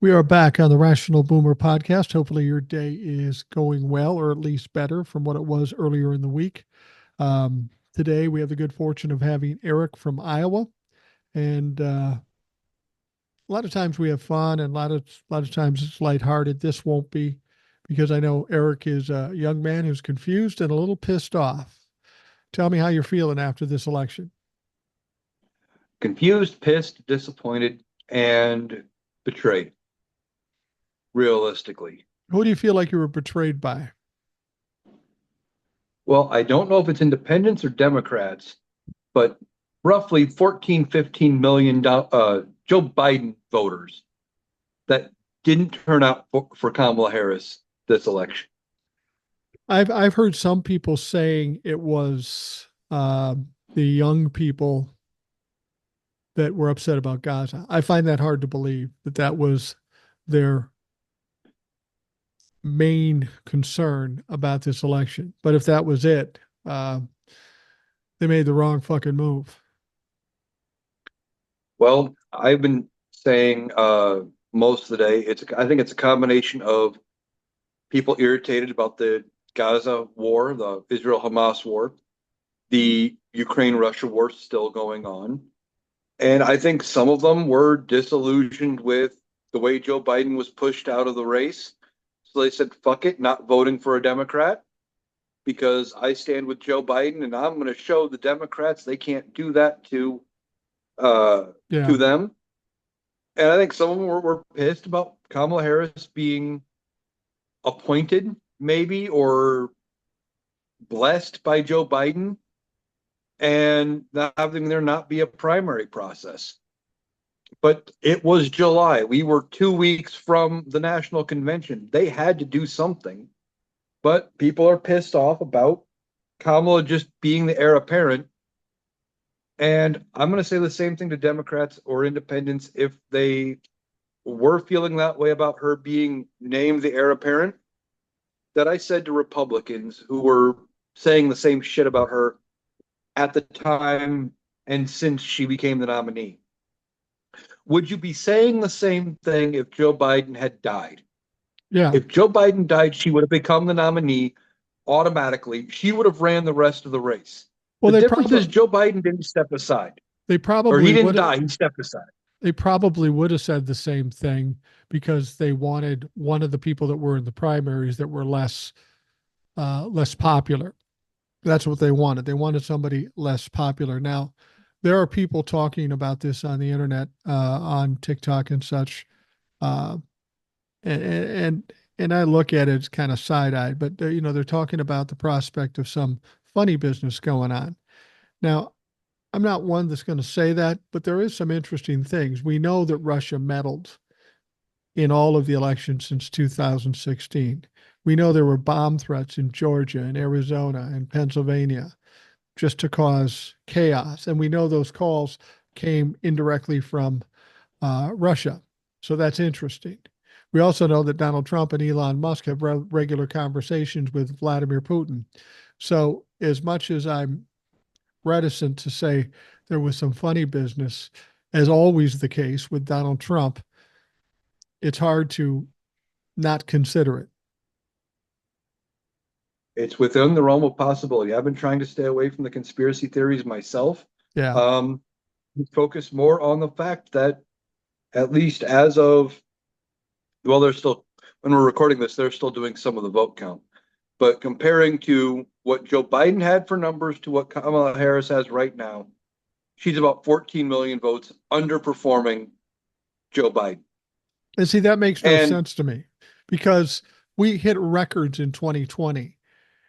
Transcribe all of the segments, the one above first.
We are back on the Rational Boomer podcast. Hopefully, your day is going well, or at least better from what it was earlier in the week. Today, we have the good fortune of having Eric from Iowa, and a lot of times we have fun, and a lot of times it's lighthearted. This won't be, because I know Eric is a young man who's confused and a little pissed off. Tell me how you're feeling after this election. Confused, pissed, disappointed, and betrayed, realistically. Who do you feel like you were betrayed by? Well, I don't know if it's independents or Democrats, but roughly 14, 15 million Joe Biden voters that didn't turn out for Kamala Harris this election. I've heard some people saying it was the young people that were upset about Gaza. I find that hard to believe that that was their main concern about this election. But if that was it, they made the wrong fucking move. Well, I've been saying most of the day, I think it's a combination of people irritated about the Gaza war, the Israel-Hamas war, the Ukraine-Russia war still going on. And I think some of them were disillusioned with the way Joe Biden was pushed out of the race. So they said, fuck it, not voting for a Democrat because I stand with Joe Biden and I'm going to show the Democrats they can't do that Yeah. to them. And I think some of them were pissed about Kamala Harris being appointed, maybe, or blessed by Joe Biden and not having there not be a primary process. But it was July. We were 2 weeks from the national convention. They had to do something. But people are pissed off about Kamala just being the heir apparent. And I'm going to say the same thing to Democrats or independents if they were feeling that way about her being named the heir apparent, that I said to Republicans who were saying the same shit about her at the time and since she became the nominee. Would you be saying the same thing if Joe Biden had died? Yeah. If Joe Biden died, she would have become the nominee automatically. She would have ran the rest of the race. Well, The difference is Joe Biden didn't step aside, they or he probably didn't would die. He stepped aside. they probably would have said the same thing because they wanted one of the people that were in the primaries that were less popular. That's what they wanted. They wanted somebody less popular. Now, there are people talking about this on the internet, on TikTok and such, uh, and I look at it as kind of side eyed. But they're talking about the prospect of some funny business going on. Now, I'm not one that's going to say that, but there is some interesting things. We know that Russia meddled in all of the elections since 2016. We know there were bomb threats in Georgia and Arizona and Pennsylvania just to cause chaos. And we know those calls came indirectly from Russia. So that's interesting. We also know that Donald Trump and Elon Musk have regular conversations with Vladimir Putin. So, as much as I'm reticent to say there was some funny business, as always the case with Donald Trump, it's hard to not consider it. It's within the realm of possibility. I've been trying to stay away from the conspiracy theories myself. Yeah. Um, Focus more on the fact that, at least as of, well, they're still, when we're recording this, they're still doing some of the vote count. But comparing to what Joe Biden had for numbers to what Kamala Harris has right now, she's about 14 million votes underperforming Joe Biden. And see, that makes no And sense to me because we hit records in 2020,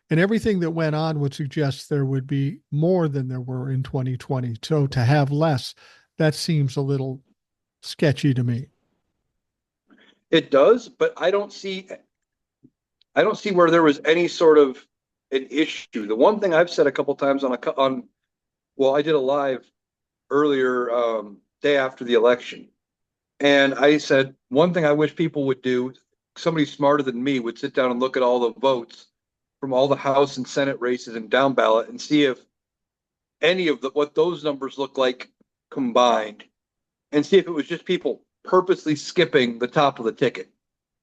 and everything that went on would suggest there would be more than there were in 2020. So to have less, that seems a little sketchy to me. it does, but I don't see where there was any sort of an issue. The one thing I've said a couple times well, I did a live earlier day after the election, and I said one thing I wish people would do. Somebody smarter than me would sit down and look at all the votes from all the House and Senate races and down ballot and see if any of what those numbers look like combined, and see if it was just people purposely skipping the top of the ticket,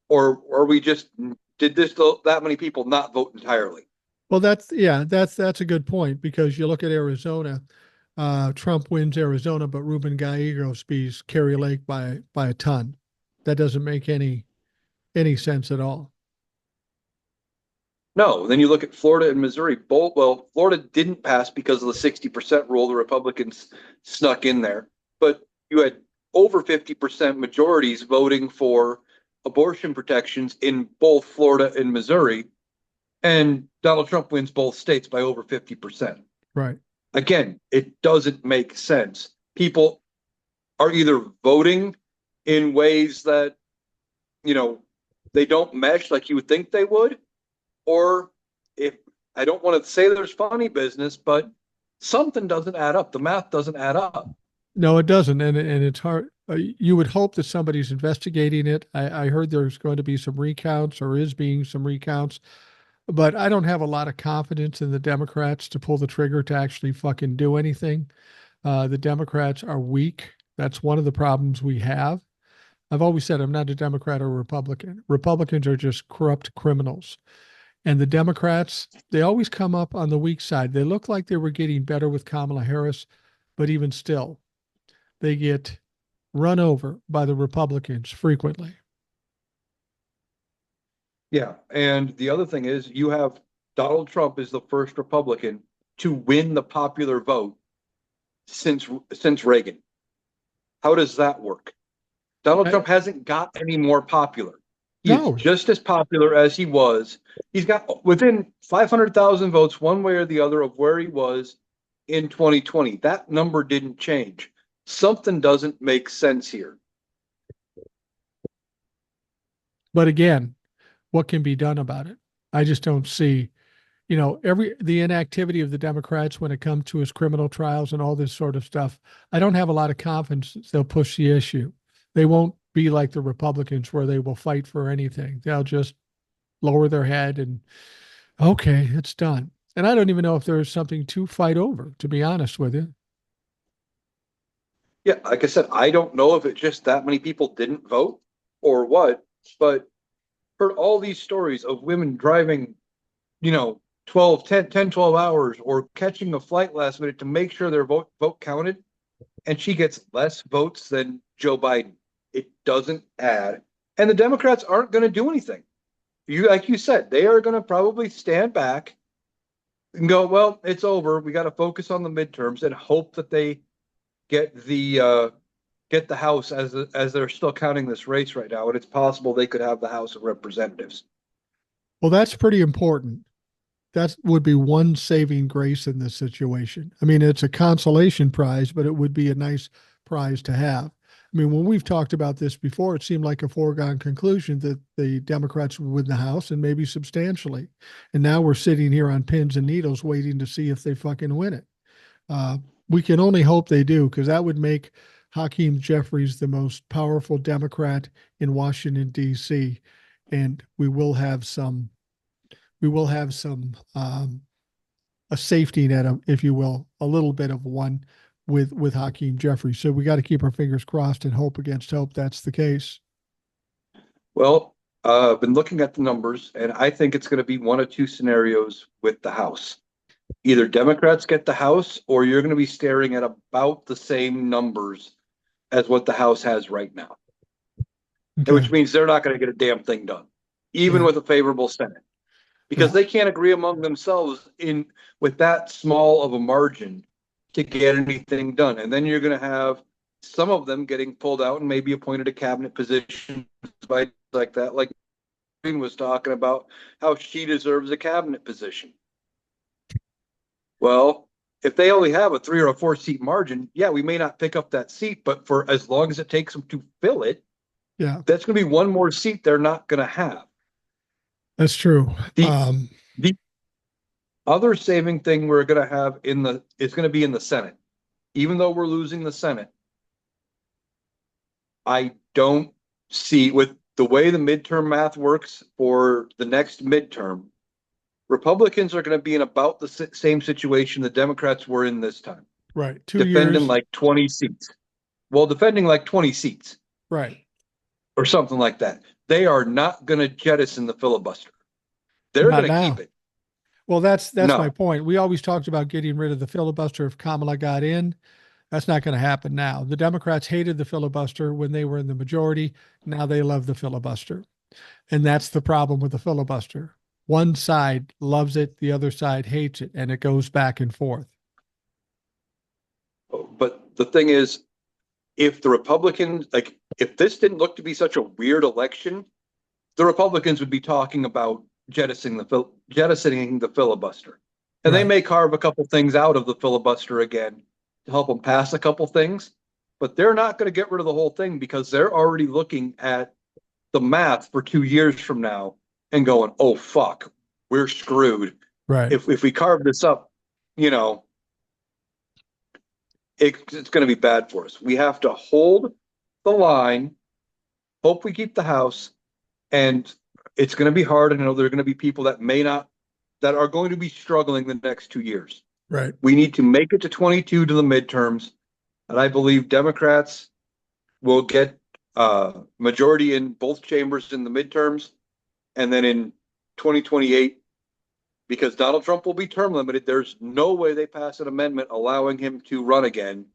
or we just did this that many people not vote entirely? Well, that's a good point because you look at Arizona. Trump wins Arizona, but Ruben Gallegos beats Kerry Lake by a ton. That doesn't make any sense at all. No. Then you look at Florida and Missouri. Both, well, Florida didn't pass because of the 60% rule the Republicans snuck in there, but you had over 50% majorities voting for abortion protections in both Florida and Missouri, and Donald Trump wins both states by over 50%. Right. Again, it doesn't make sense. People are either voting in ways that, you know, they don't mesh like you would think they would, or if I don't want to say there's funny business, but something doesn't add up. The math doesn't add up. No, it doesn't, and it's hard. You would hope that somebody's investigating it. I heard there's going to be some recounts, or is being some recounts, but I don't have a lot of confidence in the Democrats to pull the trigger to actually fucking do anything. The Democrats are weak. That's one of the problems we have. I've always said I'm not a Democrat or a Republican. Republicans are just corrupt criminals. And the Democrats, they always come up on the weak side. They look like they were getting better with Kamala Harris, but even still, they get run over by the Republicans frequently. Yeah. And the other thing is you have Donald Trump is the first Republican to win the popular vote since Reagan. How does that work? Donald Trump hasn't got any more popular. He's No, just as popular as he was. He's got within 500,000 votes, one way or the other, of where he was in 2020. That number didn't change. Something doesn't make sense here. but again, what can be done about it? I just don't see, the inactivity of the Democrats when it comes to his criminal trials and all this sort of stuff. I don't have a lot of confidence they'll push the issue. They won't be like the Republicans where they will fight for anything. They'll just lower their head and okay, it's done. And I don't even know if there's something to fight over, to be honest with you. Yeah, like I said, I don't know if it's just that many people didn't vote or what, but heard all these stories of women driving, 12, 10, 12 hours or catching a flight last minute to make sure their vote counted. And she gets less votes than Joe Biden. It doesn't add. And the Democrats aren't going to do anything. Like you said, they are going to probably stand back and go, well, it's over. We got to focus on the midterms and hope that they get the House as they're still counting this race right now. And it's possible they could have the House of Representatives. Well, that's pretty important. That would be one saving grace in this situation. I mean, it's a consolation prize, but it would be a nice prize to have. I mean, when we've talked about this before, it seemed like a foregone conclusion that the Democrats would win the House and maybe substantially. And now we're sitting here on pins and needles waiting to see if they fucking win it. We can only hope they do, because that would make Hakeem Jeffries the most powerful Democrat in Washington, D.C. And we will have some a safety net, if you will, a little bit of one with Hakeem Jeffries. So we got to keep our fingers crossed and hope against hope that's the case. Well, I've been looking at the numbers, and I think it's going to be one of two scenarios with the House. Either Democrats get the House, or you're going to be staring at about the same numbers as what the House has right now, Okay. which means they're not going to get a damn thing done, even with a favorable Senate, because they can't agree among themselves with that small of a margin to get anything done. And then you're going to have some of them getting pulled out and maybe appointed to cabinet positions by like that, like Green was talking about how she deserves a cabinet position. Well, if they only have a 3 or a 4 seat margin, yeah, we may not pick up that seat, but for as long as it takes them to fill it, that's going to be one more seat they're not going to have. That's true. The other saving thing we're going to have is going to be in the Senate. Even though we're losing the Senate, I don't see, with the way the midterm math works for the next midterm, Republicans are going to be in about the same situation the Democrats were in this time. Right. 2 defending years. like 20 seats. Well, defending like 20 seats. Right. or something like that. They are not going to jettison the filibuster. They're Not going to keep now. it. Well, that's my No. point. We always talked about getting rid of the filibuster if Kamala got in. That's not going to happen now. The Democrats hated the filibuster when they were in the majority. Now they love the filibuster. And that's the problem with the filibuster. One side loves it, the other side hates it, and it goes back and forth. But the thing is, if the Republicans, like, if this didn't look to be such a weird election, the Republicans would be talking about jettisoning the filibuster. And they Right. may carve a couple things out of the filibuster again to help them pass a couple things, but they're not going to get rid of the whole thing because they're already looking at the math for 2 years from now and going, oh, fuck, we're screwed. Right. If we carve this up, you know, it's going to be bad for us. We have to hold the line, hope we keep the House, and it's going to be hard. And I know there are going to be people that may not, that are going to be struggling the next 2 years. Right. We need to make it to 22 to the midterms. And I believe Democrats will get majority in both chambers in the midterms. And then in 2028, because Donald Trump will be term limited, there's no way they pass an amendment allowing him to run again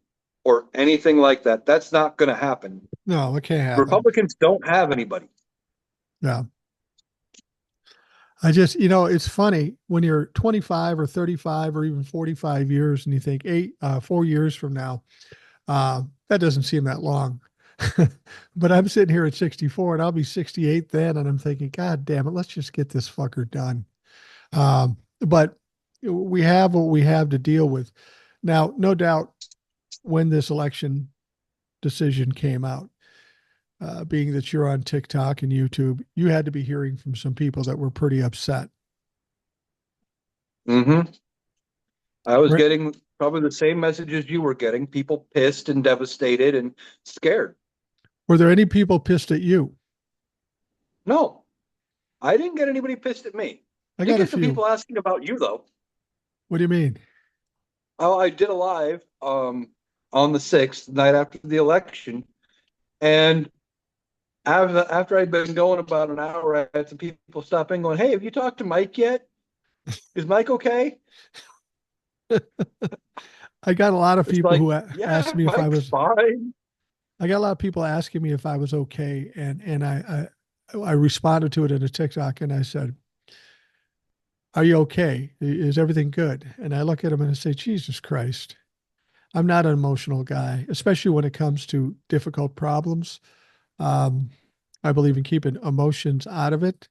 or anything like that. That's not going to happen. No, it can't happen. Republicans don't have anybody. No. I just, it's funny when you're 25 or 35 or even 45 years and you think 4 years from now, that doesn't seem that long. But I'm sitting here at 64 and I'll be 68 then. And I'm thinking, God damn it, let's just get this fucker done. But we have what we have to deal with. Now, no doubt when this election decision came out, being that you're on TikTok and YouTube, you had to be hearing from some people that were pretty upset. Mm-hmm. I was Were, getting probably the same messages you were getting, people pissed and devastated and scared. were there any people pissed at you? No, I didn't get anybody pissed at me. I Did got a get some few. people asking about you though. What do you mean? Oh, I did a live on the 6th, night after the election, and after I'd been going about an hour, I had some people stopping going, "Hey, have you talked to Mike yet? Is Mike okay?" I got a lot of It's people like, who asked "Yeah, me if I Mike's was. fine." I got a lot of people asking me if I was okay, and I responded to it in a TikTok, and I said, "Are you okay? Is everything good?" And I look at them and I say, "Jesus Christ, I'm not an emotional guy, especially when it comes to difficult problems. Um, I believe in keeping emotions out of it.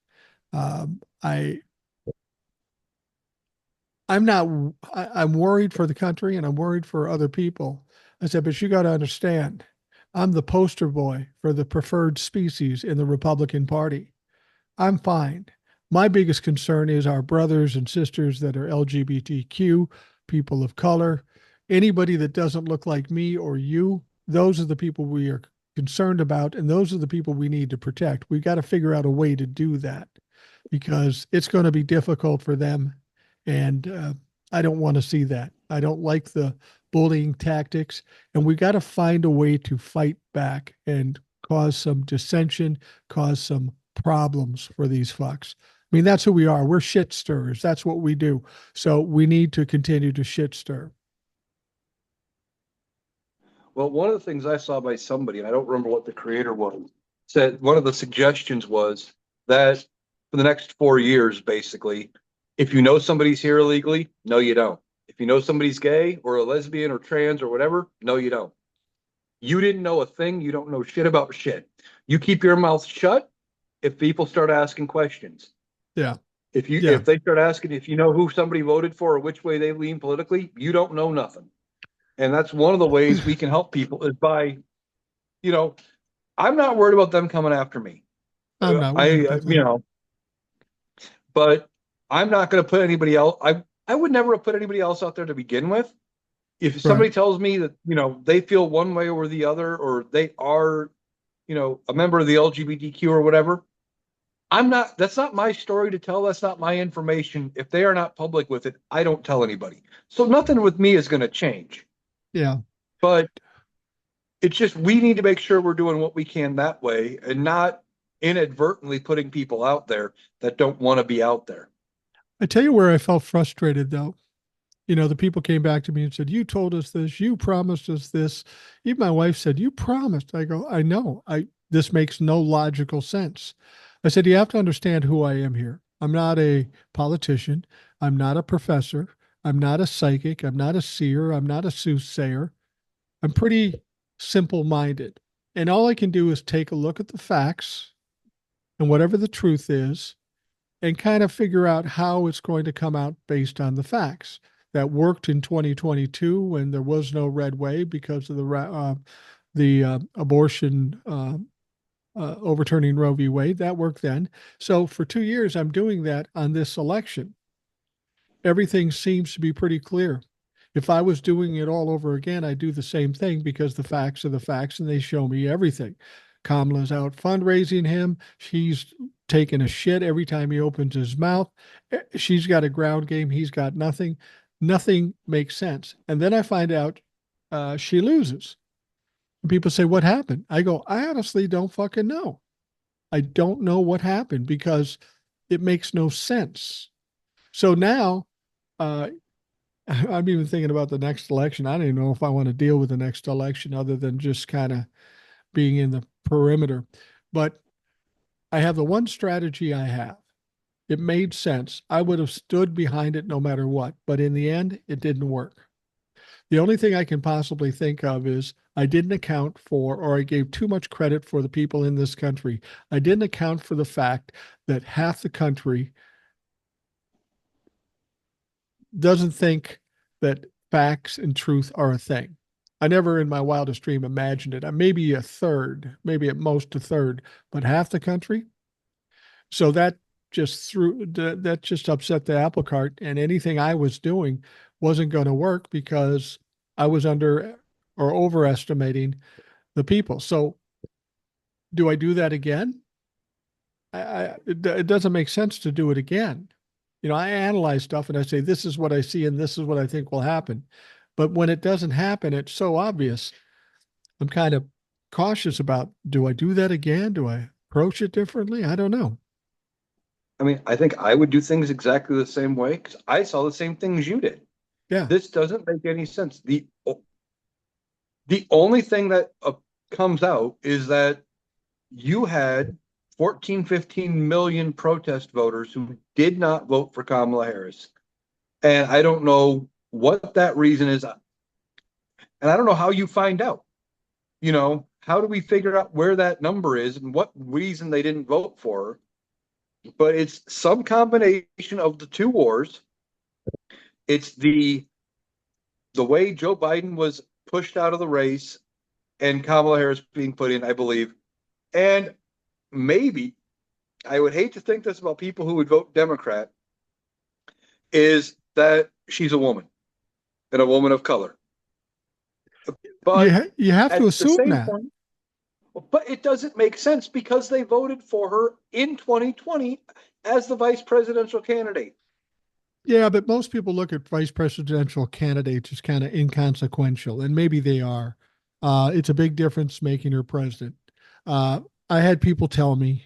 Um, I I'm not I'm worried for the country and I'm worried for other people." I said, "But you got to understand, I'm the poster boy for the preferred species in the Republican Party. I'm fine. My biggest concern is our brothers and sisters that are LGBTQ, people of color, anybody that doesn't look like me or you. Those are the people we are concerned about, and those are the people we need to protect. We've got to figure out a way to do that because it's going to be difficult for them. And I don't want to see that. I don't like the bullying tactics. And we got to find a way to fight back and cause some dissension, cause some problems for these fucks. I mean, that's who we are. We're shit stirrers. That's what we do. So we need to continue to shit stir. Well, one of the things I saw by somebody, and I don't remember what the creator was, said one of the suggestions was that for the next 4 years, basically, if you know somebody's here illegally, no, you don't. If you know somebody's gay or a lesbian or trans or whatever, no, you don't. You didn't know a thing. You don't know shit about shit. You keep your mouth shut if people start asking questions. Yeah. Yeah. If they start asking if you know who somebody voted for or which way they lean politically, you don't know nothing. And that's one of the ways we can help people is by, you know, I'm not worried about them coming after me. I'm not worried about You that. know, but I'm not going to put anybody else. I would never have put anybody else out there to begin with. If Right. somebody tells me that, they feel one way or the other, or they are, a member of the LGBTQ or whatever, that's not my story to tell. That's not my information. If they are not public with it, I don't tell anybody. So nothing with me is going to change. Yeah. But It's just we need to make sure we're doing what we can that way and not inadvertently putting people out there that don't want to be out there. I tell you where I felt frustrated though. You know, the people came back to me and said, "You told us this, you promised us this." Even my wife said, "You promised." I go, "I know. This makes no logical sense." I said, "You have to understand who I am here. I'm not a politician. I'm not a professor. I'm not a psychic. I'm not a seer. I'm not a soothsayer. I'm pretty simple minded. And all I can do is take a look at the facts and whatever the truth is and kind of figure out how it's going to come out based on the facts. That worked in 2022 when there was no red wave because of the abortion overturning Roe v. Wade. That worked then. So for 2 years, I'm doing that on this election. Everything seems to be pretty clear. If I was doing it all over again, I'd do the same thing because the facts are the facts and they show me everything. Kamala's out fundraising him. She's taking a shit every time he opens his mouth. She's got a ground game. He's got nothing. Nothing makes sense. And then I find out she loses. And people say, "What happened?" I go, "I honestly don't fucking know. I don't know what happened because it makes no sense." So now uh, I'm even thinking about the next election. I don't even know if I want to deal with the next election other than just kind of being in the perimeter. But I have the one strategy I have. It made sense. I would have stood behind it no matter what. But in the end, it didn't work. The only thing I can possibly think of is I didn't account for, or I gave too much credit for the people in this country. I didn't account for the fact that half the country doesn't think that facts and truth are a thing. I never in my wildest dream imagined it. Maybe a third, maybe at most a third, but half the country. So that just upset the apple cart, and anything I was doing wasn't going to work because I was under or overestimating the people. So do I do that again? It doesn't make sense to do it again. You know, I analyze stuff and I say, this is what I see and this is what I think will happen. But when it doesn't happen, it's so obvious. I'm kind of cautious about, do I do that again? Do I approach it differently? I don't know. I mean, I think I would do things exactly the same way because I saw the same things you did. Yeah. This doesn't make any sense. The only thing that comes out is that you had 14, 15 million protest voters who did not vote for Kamala Harris. And I don't know what that reason is. And I don't know how you find out. How do we figure out where that number is and what reason they didn't vote for her? But it's some combination of the two wars. It's the way Joe Biden was pushed out of the race and Kamala Harris being put in, I believe. And maybe, I would hate to think this about people who would vote Democrat, is that she's a woman and a woman of color. But You have to at the assume same that. point, but it doesn't make sense because they voted for her in 2020 as the vice presidential candidate. Yeah, but most people look at vice presidential candidates as kind of inconsequential, and maybe they are. It's a big difference making her president. Uh, I had people tell me,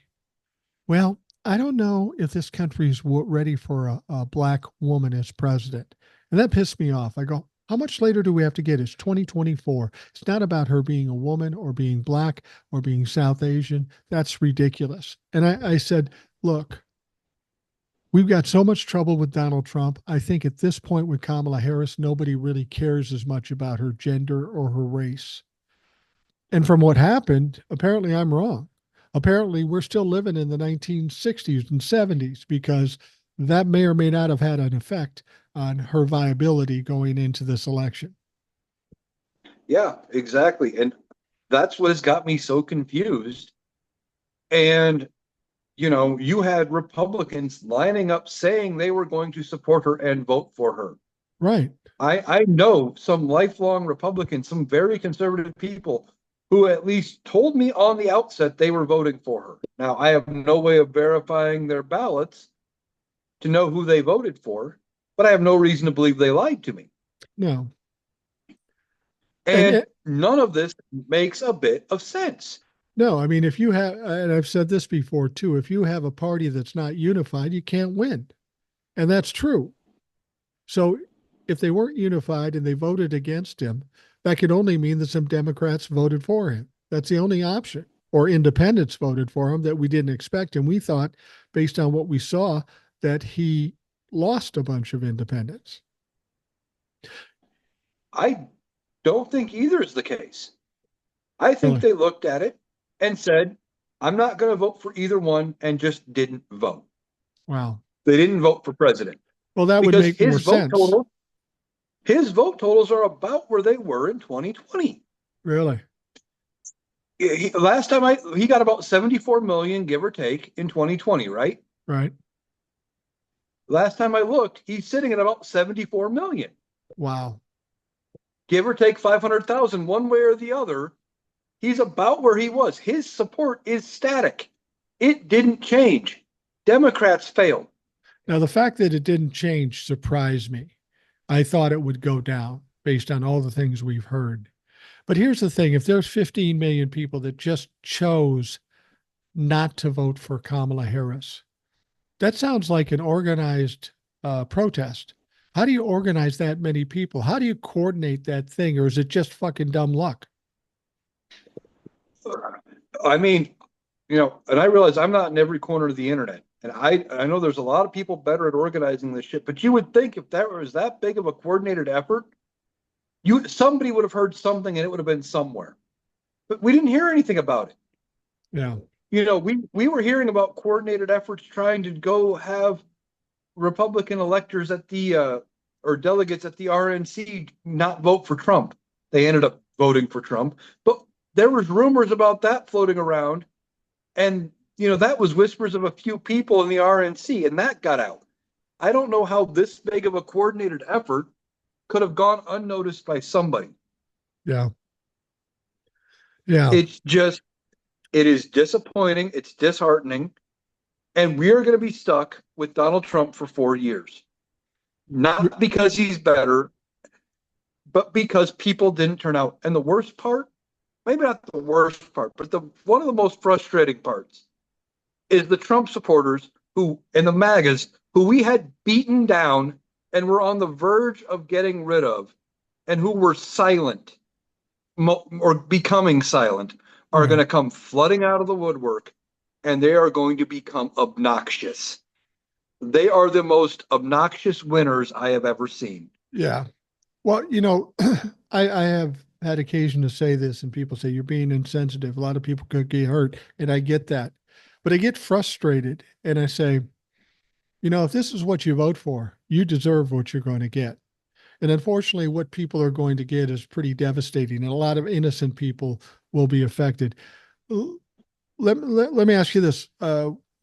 well, I don't know if this country's ready for a black woman as president. And that pissed me off. I go, how much later do we have to get? It's 2024. It's not about her being a woman or being black or being South Asian. That's ridiculous. And I said, look, we've got so much trouble with Donald Trump. I think at this point with Kamala Harris, nobody really cares as much about her gender or her race. And from what happened, apparently I'm wrong. Apparently, we're still living in the 1960s and 70s because that may or may not have had an effect on her viability going into this election. Yeah, exactly. And that's what has got me so confused. And, you had Republicans lining up saying they were going to support her and vote for her. Right. I know some lifelong Republicans, some very conservative people who at least told me on the outset they were voting for her. Now, I have no way of verifying their ballots to know who they voted for, but I have no reason to believe they lied to me. No. And and none of this makes a bit of sense. no, I mean, if you have, and I've said this before too, if you have a party that's not unified, you can't win. And that's true. So if they weren't unified and they voted against him, that could only mean that some Democrats voted for him. That's the only option. Or independents voted for him that we didn't expect. And we thought, based on what we saw, that he lost a bunch of independents. I don't think either is the case. I think Really? they looked at it and said, I'm not going to vote for either one, and just didn't vote. Wow. They didn't vote for president Well, that would because make more sense. his vote totals are about where they were in 2020. Really? Last time he got about 74 million, give or take, in 2020, right? Right. Last time I looked, he's sitting at about 74 million, Wow. give or take 500,000 one way or the other. He's about where he was. His support is static. It didn't change. Democrats failed. Now, the fact that it didn't change surprised me. I thought it would go down based on all the things we've heard. But here's the thing, if there's 15 million people that just chose not to vote for Kamala Harris, that sounds like an organized protest. How do you organize that many people? How do you coordinate that thing? Or is it just fucking dumb luck? I mean, and I realize I'm not in every corner of the internet. And I know there's a lot of people better at organizing this shit, but you would think if that was that big of a coordinated effort, somebody would have heard something and it would have been somewhere. But we didn't hear anything about it. Yeah. We were hearing about coordinated efforts trying to go have Republican electors at the or delegates at the RNC not vote for Trump. They ended up voting for Trump, but there was rumors about that floating around, and that was whispers of a few people in the RNC, and that got out. I don't know how this big of a coordinated effort could have gone unnoticed by somebody. Yeah. Yeah. It is disappointing. It's disheartening. And we are going to be stuck with Donald Trump for 4 years. Not because he's better, but because people didn't turn out. And the worst part, maybe not the worst part, but one of the most frustrating parts is the Trump supporters and the MAGAs who we had beaten down and were on the verge of getting rid of, and who were silent or becoming silent, are going to come flooding out of the woodwork, and they are going to become obnoxious. They are the most obnoxious winners I have ever seen. Yeah. Well, I have had occasion to say this, and people say you're being insensitive. A lot of people could get hurt, and I get that. But I get frustrated, and I say, if this is what you vote for, you deserve what you're going to get. And unfortunately, what people are going to get is pretty devastating, and a lot of innocent people will be affected. Let me ask you this.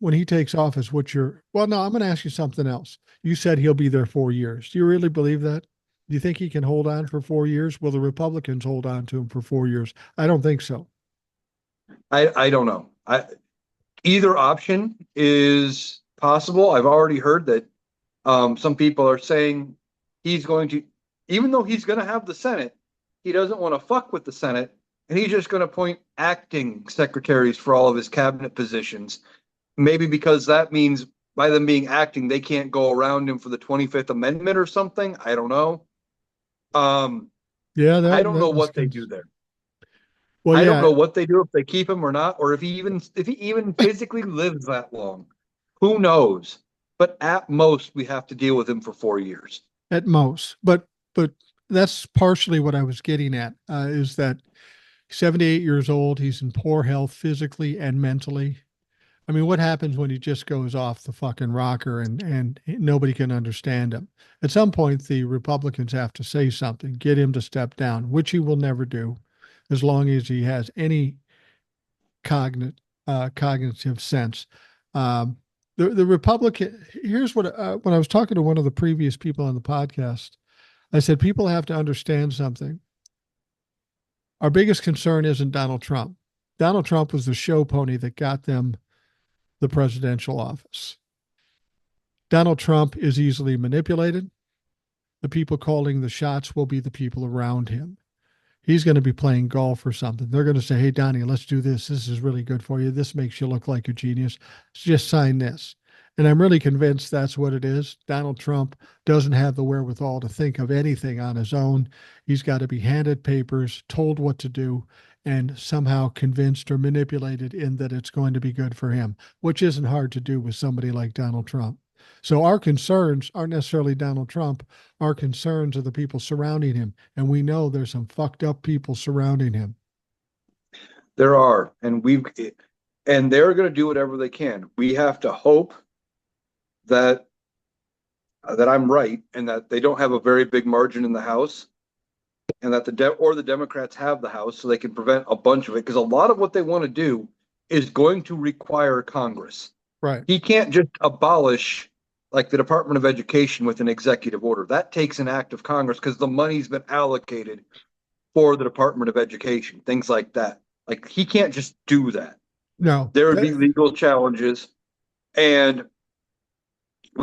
When he takes office, well, no, I'm going to ask you something else. You said he'll be there 4 years. Do you really believe that? Do you think he can hold on for 4 years? Will the Republicans hold on to him for 4 years? I don't think so. I don't know. Either option is possible. I've already heard that some people are saying he's going to, even though he's going to have the Senate, he doesn't want to fuck with the Senate, and he's just going to appoint acting secretaries for all of his cabinet positions. Maybe because that means by them being acting, they can't go around him for the 25th Amendment or something. I don't know. Yeah, I don't know what they do there. Well, I yeah, don't know what they do, if they keep him or not, or if he even physically lives that long. Who knows? But at most, we have to deal with him for 4 years. at most. But that's partially what I was getting at, is that 78 years old, he's in poor health physically and mentally. I mean, what happens when he just goes off the fucking rocker and nobody can understand him? At some point, the Republicans have to say something, get him to step down, which he will never do as long as he has any cognitive sense. The Republican, here's what, when I was talking to one of the previous people on the podcast, I said, people have to understand something. Our biggest concern isn't Donald Trump. Donald Trump was the show pony that got them the presidential office. Donald Trump is easily manipulated. The people calling the shots will be the people around him. He's going to be playing golf or something. They're going to say, "Hey, Donnie, let's do this. This is really good for you. This makes you look like a genius. Just sign this." And I'm really convinced that's what it is. Donald Trump doesn't have the wherewithal to think of anything on his own. He's got to be handed papers, told what to do, and somehow convinced or manipulated in that it's going to be good for him, which isn't hard to do with somebody like Donald Trump. So our concerns aren't necessarily Donald Trump. Our concerns are the people surrounding him. And we know there's some fucked up people surrounding him. There are, and they're going to do whatever they can. We have to hope that I'm right and that they don't have a very big margin in the House, and that the Democrats have the House so they can prevent a bunch of it, because a lot of what they want to do is going to require Congress. Right. He can't just abolish like the Department of Education with an executive order. That takes an act of Congress because the money's been allocated for the Department of Education, things like that. Like he can't just do that. No. There would be legal challenges, and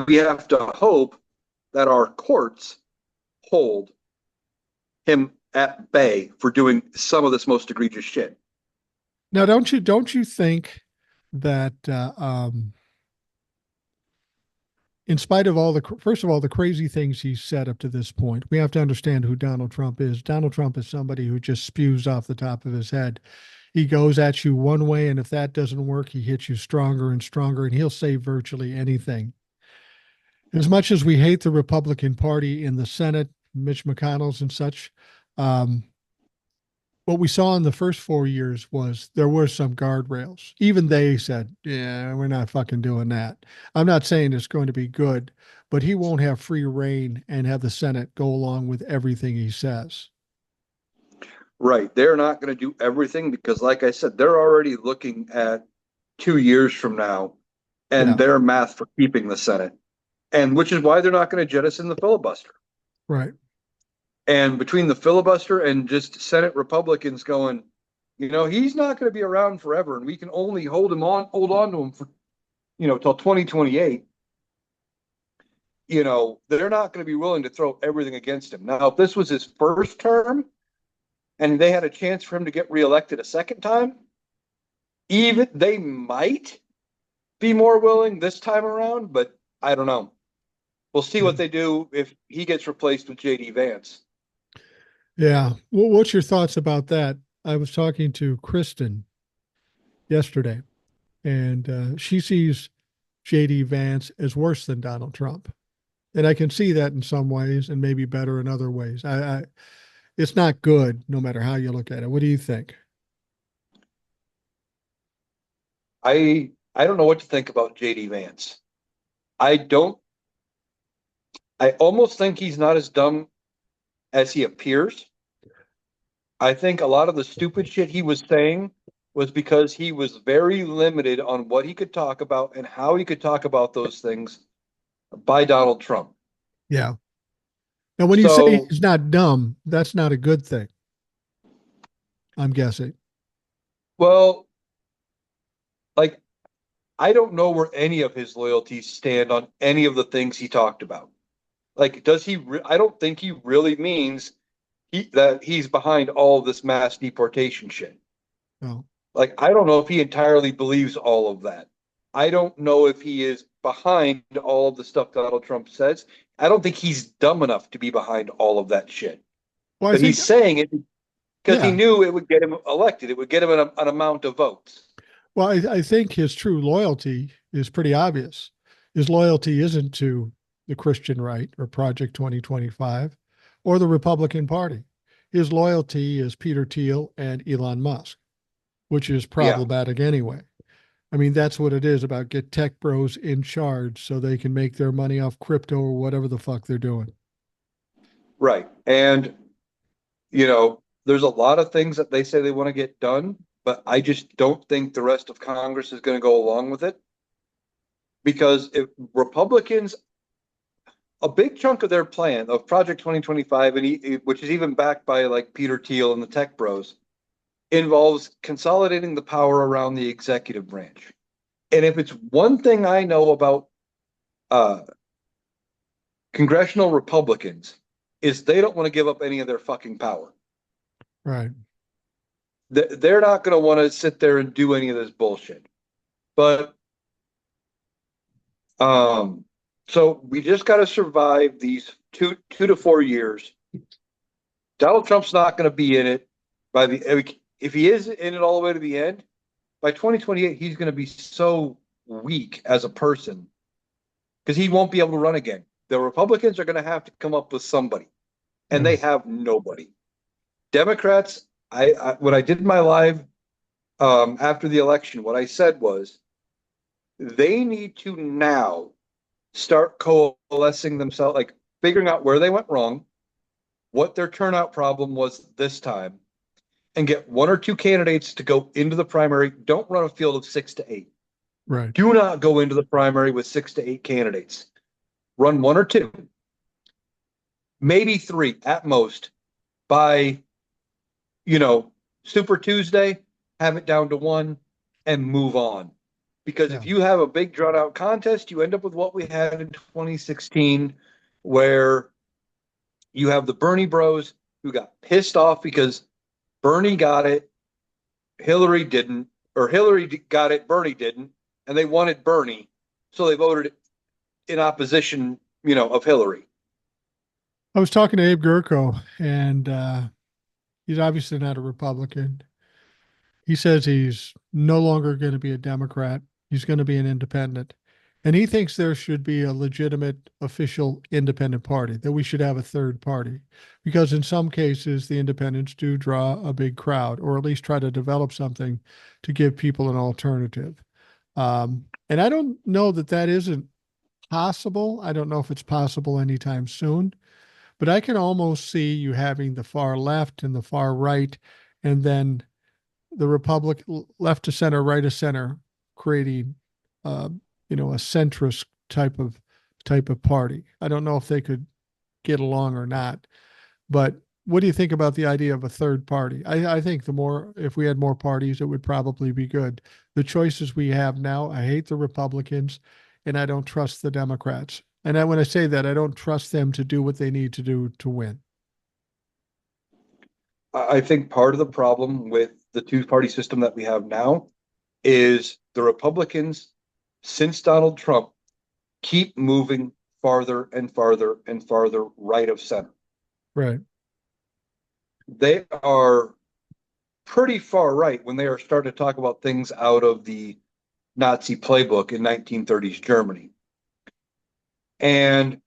we have to hope that our courts hold him at bay for doing some of this most egregious shit. Now, don't you think that in spite of all the first of all the crazy things he's said up to this point, we have to understand who Donald Trump is. Donald Trump is somebody who just spews off the top of his head. He goes at you one way, and if that doesn't work, he hits you stronger and stronger, and he'll say virtually anything. As much as we hate the Republican Party in the Senate, Mitch McConnell's and such, um, what we saw in the first 4 years was there were some guardrails. Even they said, yeah, we're not fucking doing that. I'm not saying it's going to be good, but he won't have free reign and have the Senate go along with everything he says. Right. They're not going to do everything because, like I said, they're already looking at 2 years from now and Yeah, their math for keeping the Senate. And which is why they're not going to jettison the filibuster. right. And between the filibuster and just Senate Republicans going, he's not going to be around forever, and we can only hold on to him for, till 2028. They're not going to be willing to throw everything against him. Now, if this was his first term and they had a chance for him to get reelected a second time, even they might be more willing this time around, but I don't know. We'll see what they do if he gets replaced with JD Vance. Yeah. Well, what's your thoughts about that? I was talking to Kristen yesterday, and she sees JD Vance as worse than Donald Trump. And I can see that in some ways and maybe better in other ways. It's not good no matter how you look at it. What do you think? I don't know what to think about JD Vance. I don't I almost think he's not as dumb as he appears. I think a lot of the stupid shit he was saying was because he was very limited on what he could talk about and how he could talk about those things by Donald Trump. Yeah. Now, when you say So, he's not dumb, that's not a good thing, I'm guessing. well, like, I don't know where any of his loyalties stand on any of the things he talked about. Like, does he? I don't think he really means that he's behind all of this mass deportation shit. Oh, Like, I don't know if he entirely believes all of that. I don't know if he is behind all of the stuff Donald Trump says. I don't think he's dumb enough to be behind all of that shit. well, I But think, he's saying it because he yeah. knew it would get him elected. It would get him an amount of votes. Well, I think his true loyalty is pretty obvious. His loyalty isn't to the Christian right or Project 2025 or the Republican Party. His loyalty is Peter Thiel and Elon Musk, which is Yeah, problematic anyway. I mean, that's what it is about get tech bros in charge so they can make their money off crypto or whatever the fuck they're doing. right. And, there's a lot of things that they say they want to get done, but I just don't think the rest of Congress is going to go along with it because if Republicans, a big chunk of their plan of Project 2025, which is even backed by like Peter Thiel and the tech bros, involves consolidating the power around the executive branch. And if it's one thing I know about uh, congressional Republicans, is they don't want to give up any of their fucking power. Right. They're not going to want to sit there and do any of this bullshit. But um, so we just got to survive these 2 to 4 years. Donald Trump's not going to be in it by the if he is in it all the way to the end, by 2028 he's going to be so weak as a person because he won't be able to run again. The Republicans are going to have to come up with somebody, and Yeah. they have nobody. Democrats, I when I did my live after the election, what I said was they need to now start coalescing themselves, like figuring out where they went wrong, what their turnout problem was this time, and get one or two candidates to go into the primary. Don't run a field of 6 to 8. Right. Do not go into the primary with 6 to 8 candidates. Run one or two, maybe three at most. By, Super Tuesday, have it down to one and move on. Because Yeah. if you have a big drawn out contest, you end up with what we had in 2016, where you have the Bernie bros who got pissed off because Bernie got it, Hillary didn't, or Hillary got it, Bernie didn't, and they wanted Bernie, so they voted in opposition, of Hillary. I was talking to Abe Gurko, and he's obviously not a Republican. He says he's no longer going to be a Democrat. He's going to be an independent. And he thinks there should be a legitimate official independent party, that we should have a third party. Because in some cases, the independents do draw a big crowd, or at least try to develop something to give people an alternative. And I don't know that that isn't possible. I don't know if it's possible anytime soon, but I can almost see you having the far left and the far right, and then the Republic left to center, right to center, creating, uh, a centrist type of party. I don't know if they could get along or not, but what do you think about the idea of a third party? I think if we had more parties, it would probably be good. The choices we have now, I hate the Republicans, and I don't trust the Democrats. And when I say that, I don't trust them to do what they need to do to win. I think part of the problem with the two-party system that we have now is the Republicans, since Donald Trump, keep moving farther and farther and farther right of center. Right. They are pretty far right when they are starting to talk about things out of the Nazi playbook in 1930s Germany. And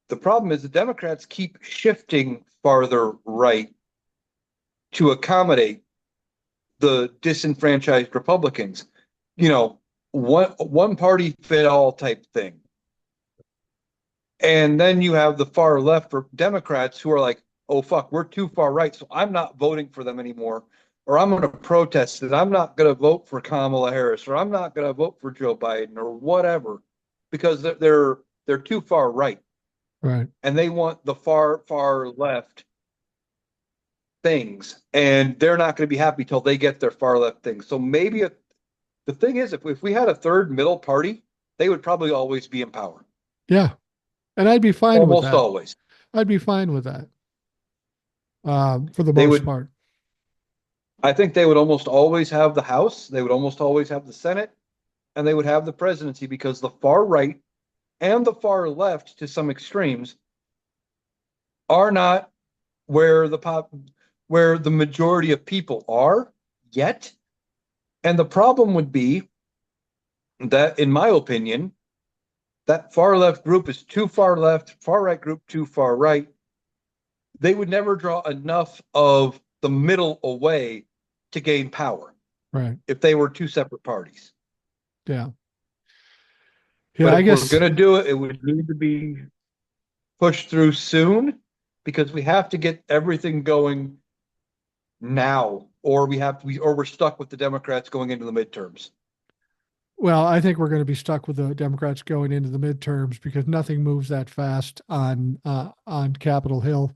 the problem is the Democrats keep shifting farther right to accommodate the disenfranchised Republicans. One party fit all type thing. And then you have the far left for Democrats who are like, oh, fuck, we're too far right, so I'm not voting for them anymore. Or I'm going to protest it. I'm not going to vote for Kamala Harris, or I'm not going to vote for Joe Biden, or whatever, because they're too far right, Right. and they want the far left things, and they're not going to be happy till they get their far left things. So maybe the thing is, if we had a third middle party, they would probably always be in power, Yeah. And I'd be fine with almost that. always. I'd be fine with that, for the They most would part. I think they would almost always have the House, they would almost always have the Senate, and they would have the presidency because the far right and the far left, to some extremes, are not where the majority of people are yet. And the problem would be that, in my opinion, that far left group is too far left, far right group too far right. They would never draw enough of the middle away to gain power Right. if they were two separate parties. Yeah. Yeah. But I if we're guess, going to do it, it would need to be pushed through soon because we have to get everything going now, or we're stuck with the Democrats going into the midterms. well, I think we're going to be stuck with the Democrats going into the midterms because nothing moves that fast on Capitol Hill.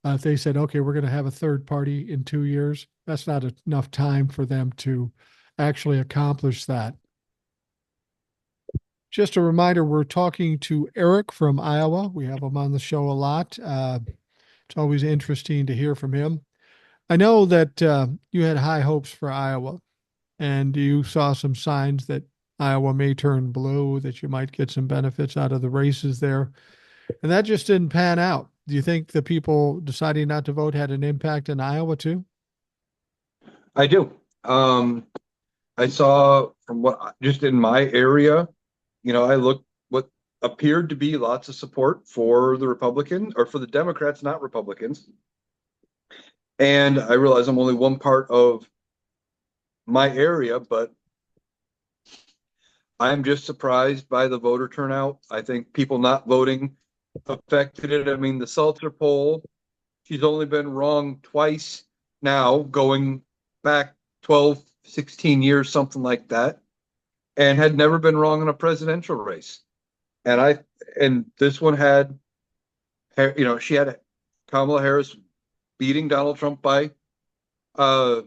If they said, okay, we're going to have a third party in 2 years, that's not enough time for them to actually accomplish that. Just a reminder, we're talking to Eric from Iowa. We have him on the show a lot. It's always interesting to hear from him. I know that you had high hopes for Iowa, and you saw some signs that Iowa may turn blue, that you might get some benefits out of the races there. And that just didn't pan out. Do you think the people deciding not to vote had an impact in Iowa too? I do. I saw from what just in my area, I looked what appeared to be lots of support for the Republicans or for the Democrats, not Republicans. And I realize I'm only one part of my area, but I'm just surprised by the voter turnout. I think people not voting affected it. I mean, the Seltzer poll, she's only been wrong twice now, going back 12, 16 years, something like that, and had never been wrong in a presidential race. And this one had, she had Kamala Harris beating Donald Trump by, uh,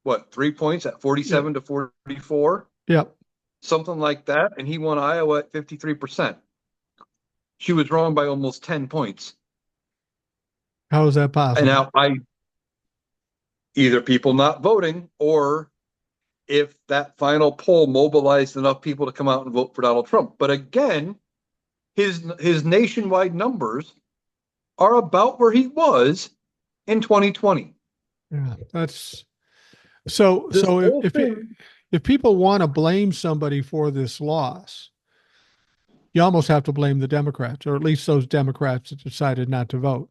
what, 3 points at Yep. 47 to 44, Yep. something like that. And he won Iowa at 53%. She was wrong by almost 10 points. How is that And possible? now either people not voting or if that final poll mobilized enough people to come out and vote for Donald Trump. But again, his nationwide numbers are about where he was in 2020. Yeah, that's so. This So whole thing, if people want to blame somebody for this loss, you almost have to blame the Democrats, or at least those Democrats that decided not to vote,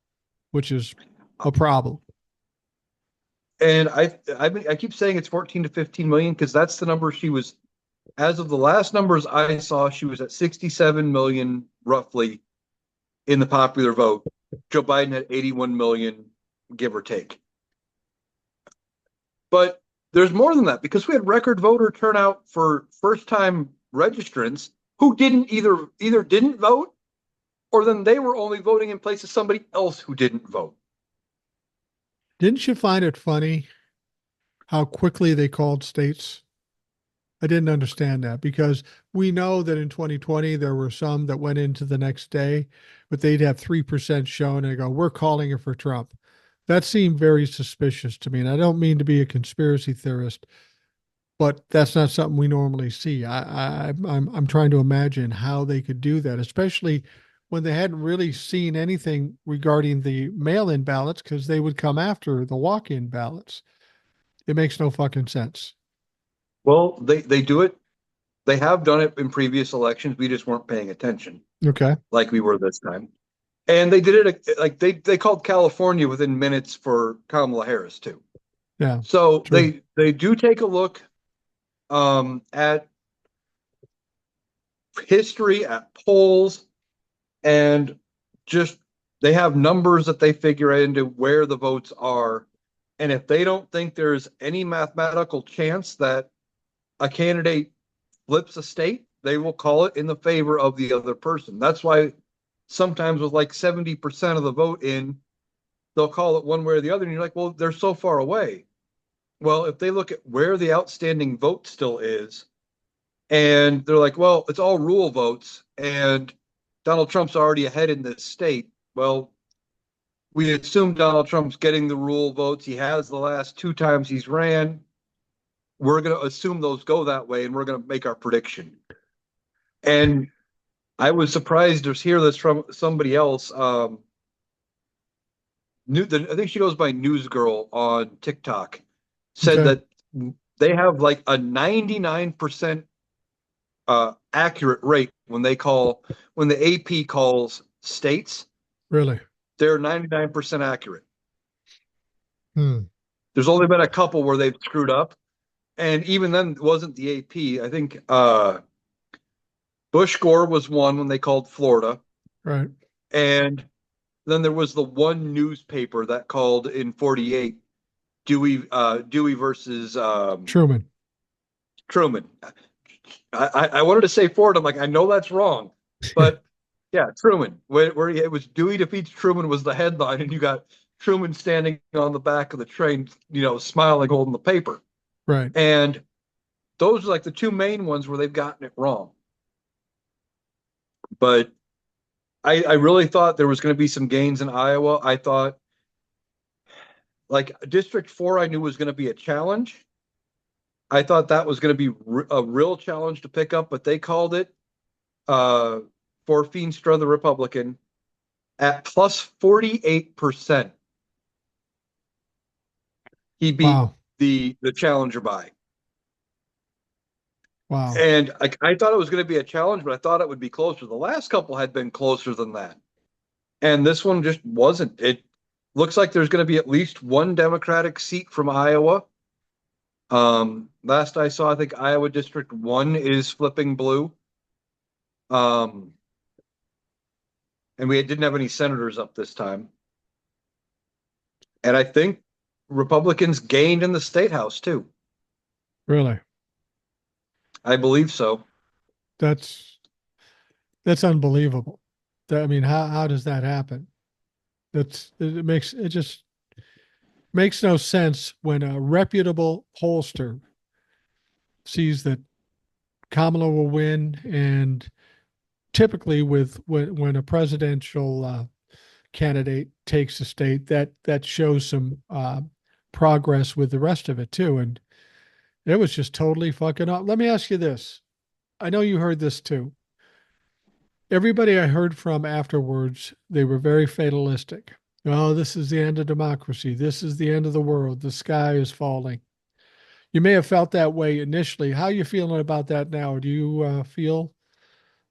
which is a problem. and I keep saying it's 14 to 15 million because that's the number she was. As of the last numbers I saw, she was at 67 million roughly in the popular vote. Joe Biden had 81 million, give or take. But there's more than that because we had record voter turnout for first time registrants who didn't either didn't vote or then they were only voting in place of somebody else who didn't vote. Didn't you find it funny how quickly they called states? I didn't understand that because we know that in 2020 there were some that went into the next day, but they'd have 3% shown and they go, "We're calling it for Trump." That seemed very suspicious to me. And I don't mean to be a conspiracy theorist, but that's not something we normally see. I'm trying to imagine how they could do that, especially when they hadn't really seen anything regarding the mail-in ballots because they would come after the walk-in ballots. It makes no fucking sense. Well, they do it. They have done it in previous elections. We just weren't paying attention Okay. like we were this time. And they did it like they called California within minutes for Kamala Harris too. Yeah. So True. they do take a look at history, at polls, and just they have numbers that they figure into where the votes are. And if they don't think there's any mathematical chance that a candidate flips a state, they will call it in the favor of the other person. That's why sometimes with like 70% of the vote in, they'll call it one way or the other. And you're like, well, they're so far away. Well, if they look at where the outstanding vote still is, and they're like, well, it's all rule votes, and Donald Trump's already ahead in this state. Well, we assume Donald Trump's getting the rule votes. He has the last two times he's ran. We're going to assume those go that way, and we're going to make our prediction. And I was surprised to hear this from somebody else. I think she goes by News Girl on TikTok, said Okay. that they have like a 99% accurate rate when the AP calls states, Really. they're 99% accurate. Hmm. There's only been a couple where they've screwed up, and even then it wasn't the AP. I think Bush Gore was one when they called Florida, Right. and then there was the one newspaper that called in 48 Dewey versus Truman. Truman. I wanted to say Ford. I'm like, I know that's wrong, but yeah, Truman. Where it was Dewey defeats Truman was the headline, and you got Truman standing on the back of the train, smiling, holding the paper. Right. And those are like the two main ones where they've gotten it wrong. But I really thought there was going to be some gains in Iowa. I thought Like District 4, I knew was going to be a challenge. I thought that was going to be a real challenge to pick up, but they called it for Feenstra, the Republican, at plus 48%. He beat Wow. the challenger by. Wow. And I thought it was going to be a challenge, but I thought it would be closer. The last couple had been closer than that. And this one just wasn't. It looks like there's going to be at least one Democratic seat from Iowa. Last I saw, I think Iowa District 1 is flipping blue. Um, and we didn't have any senators up this time. And I think Republicans gained in the state house too. Really? I believe so. That's that's unbelievable. I mean, how does that happen? It just makes no sense when a reputable pollster sees that Kamala will win, and typically when a presidential candidate takes the state, that shows some progress with the rest of it too. And it was just totally fucking up. Let me ask you this. I know you heard this too. Everybody I heard from afterwards, they were very fatalistic. Oh, this is the end of democracy. This is the end of the world. The sky is falling. You may have felt that way initially. How are you feeling about that now? Do you feel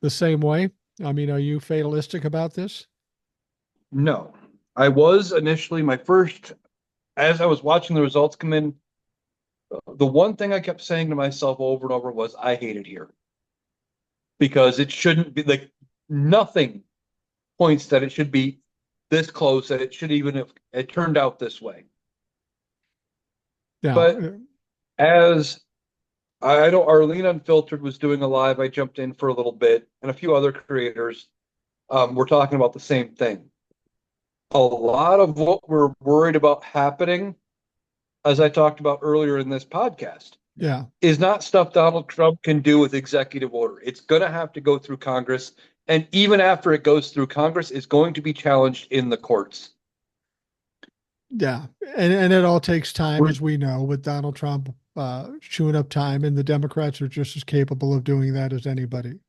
the same way? I mean, are you fatalistic about this? No, I was initially my first, as I was watching the results come in, the one thing I kept saying to myself over and over was, I hate it here because it shouldn't be like nothing points that it should be this close, that it should even have it turned out this way. Yeah. But as I know Arlene Unfiltered was doing a live, I jumped in for a little bit, and a few other creators were talking about the same thing. A lot of what we're worried about happening, as I talked about earlier in this podcast, Yeah. is not stuff Donald Trump can do with executive order. It's going to have to go through Congress. And even after it goes through Congress, it's going to be challenged in the courts. Yeah. And it all takes time, as we know, with Donald Trump chewing up time, and the Democrats are just as capable of doing that as anybody.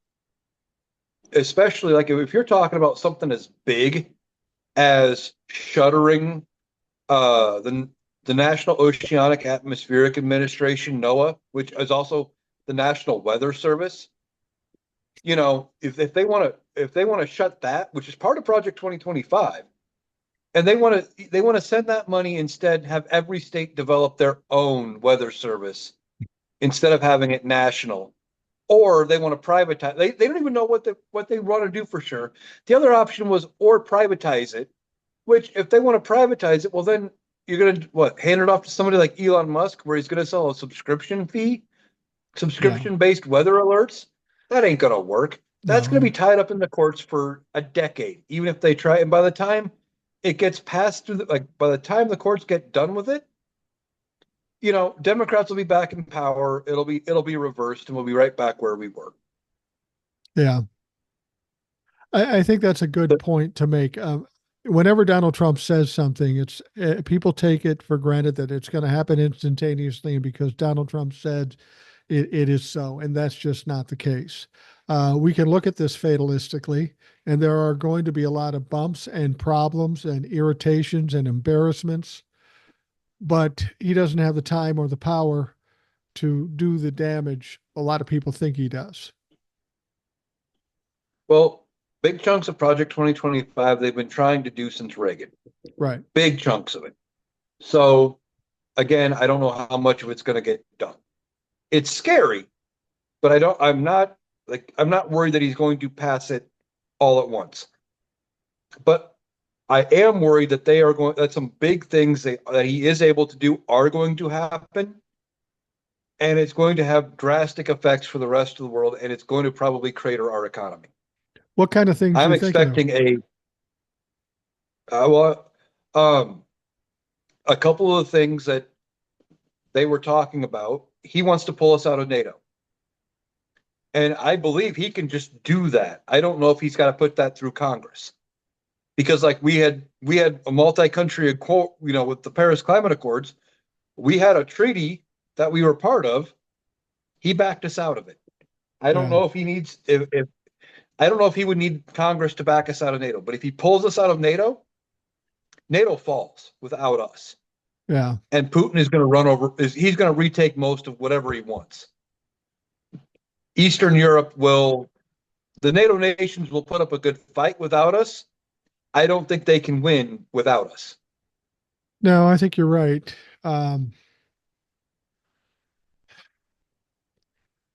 Especially like if you're talking about something as big as shuttering the National Oceanic Atmospheric Administration, NOAA, which is also the National Weather Service. You know, if they want to shut that, which is part of Project 2025, and they want to send that money instead, have every state develop their own weather service instead of having it national. Or they want to privatize. They don't even know what they want to do for sure. The other option was or privatize it, which if they want to privatize it, well then you're gonna hand it off to somebody like Elon Musk, where he's gonna sell a subscription fee, Yeah. subscription based weather alerts. That ain't gonna work. That's gonna be No. tied up in the courts for a decade, even if they try. And by the time it gets passed through, by the time the courts get done with it, you know, Democrats will be back in power. It'll be reversed, and we'll be right back where we were. Yeah. I think that's a good But point to make. Whenever Donald Trump says something, it's people take it for granted that it's going to happen instantaneously, and because Donald Trump said it is so, and that's just not the case. We can look at this fatalistically, and there are going to be a lot of bumps and problems and irritations and embarrassments, but he doesn't have the time or the power to do the damage a lot of people think he does. well, big chunks of Project 2025 they've been trying to do since Reagan. Right. Big chunks of it. So again, I don't know how much of it's going to get done. It's scary, but I'm not worried that he's going to pass it all at once. But I am worried that that some big things that he is able to do are going to happen, and it's going to have drastic effects for the rest of the world, and it's going to probably crater our economy. What kind of things are I'm you thinking of? expecting well, a couple of the things that they were talking about. He wants to pull us out of NATO. And I believe he can just do that. I don't know if he's got to put that through Congress. because like we had a multi-country quote, with the Paris Climate Accords, we had a treaty that we were part of. He backed us out of it. I don't Yeah. know if he needs if I don't know if he would need Congress to back us out of NATO, but if he pulls us out of NATO, NATO falls without us. Yeah. And Putin is going to run over, he's going to retake most of whatever he wants. Eastern Europe will, the NATO nations will put up a good fight without us. I don't think they can win without us. No, I think you're right. Um,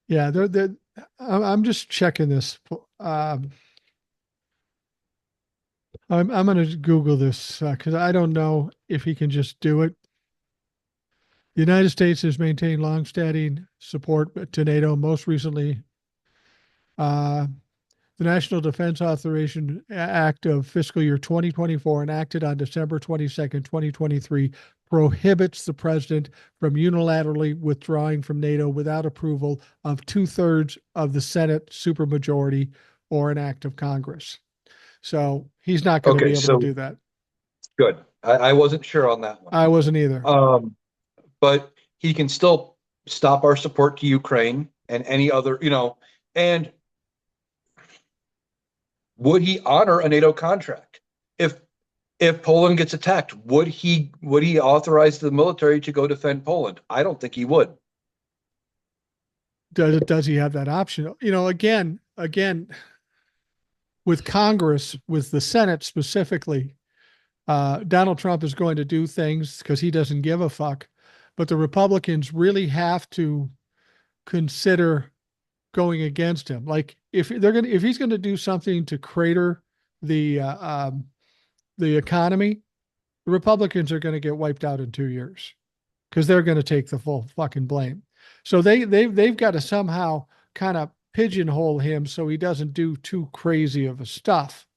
yeah, I'm just checking this. I'm going to Google this because I don't know if he can just do it. The United States has maintained longstanding support to NATO. Most recently, uh, the National Defense Authorization Act of fiscal year 2024, enacted on December 22nd, 2023, prohibits the president from unilaterally withdrawing from NATO without approval of two-thirds of the Senate supermajority or an act of Congress. So he's not going to be Okay, able to so do that. good. I wasn't sure on that one. I wasn't either. But he can still stop our support to Ukraine and any other, and would he honor a NATO contract? If Poland gets attacked, would he authorize the military to go defend Poland? I don't think he would. Does he have that option? Again, with Congress, with the Senate specifically, Donald Trump is going to do things because he doesn't give a fuck. But the Republicans really have to consider going against him. Like if he's going to do something to crater the the economy, the Republicans are going to get wiped out in 2 years because they're going to take the full fucking blame. So they've got to somehow kind of pigeonhole him so he doesn't do too crazy of a stuff.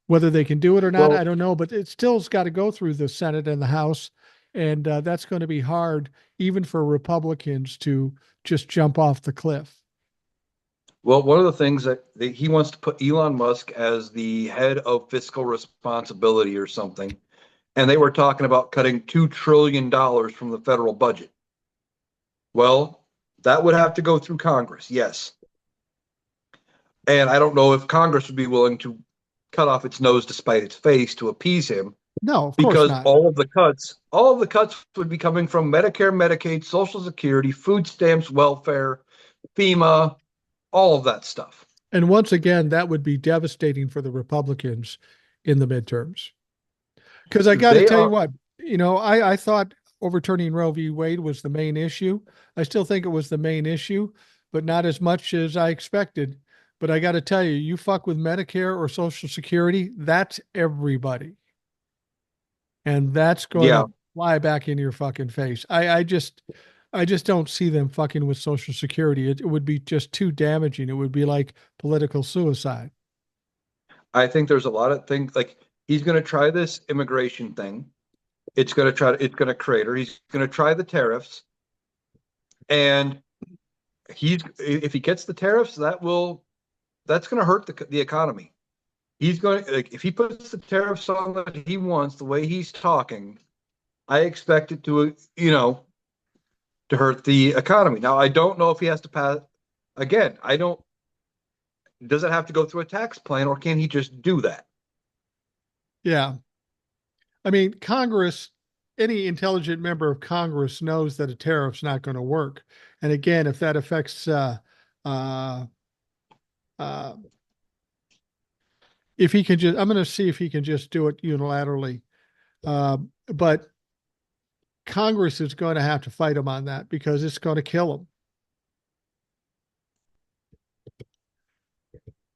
Whether they can do it or not, Well, I don't know, but it still's got to go through the Senate and the House, and that's going to be hard even for Republicans to just jump off the cliff. well, one of the things that he wants to put Elon Musk as the head of fiscal responsibility or something, and they were talking about cutting $2 trillion from the federal budget. Well, that would have to go through Congress, yes. And I don't know if Congress would be willing to cut off its nose to spite its face to appease him, No, of course because not. all of the cuts would be coming from Medicare, Medicaid, Social Security, food stamps, welfare, FEMA, all of that stuff. And once again, that would be devastating for the Republicans in the midterms. Because I got to They tell you are, what, I thought overturning Roe v. Wade was the main issue. I still think it was the main issue, but not as much as I expected. But I got to tell you, you fuck with Medicare or Social Security, that's everybody. And that's going yeah, to fly back in your fucking face. I just don't see them fucking with Social Security. It would be just too damaging. It would be like political suicide. I think there's a lot of things like he's going to try this immigration thing. It's going to crater. He's going to try the tariffs, and if he gets the tariffs, that's going to hurt the economy. He's going like if he puts the tariffs on that he wants the way he's talking, I expect it to hurt the economy. Now I don't know if he has to pass again. I don't. Does it have to go through a tax plan, or can he just do that? Yeah. I mean, Congress, any intelligent member of Congress knows that a tariff's not going to work. And again, if that affects, uh, uh, if he can just, I'm going to see if he can just do it unilaterally. But Congress is going to have to fight him on that because it's going to kill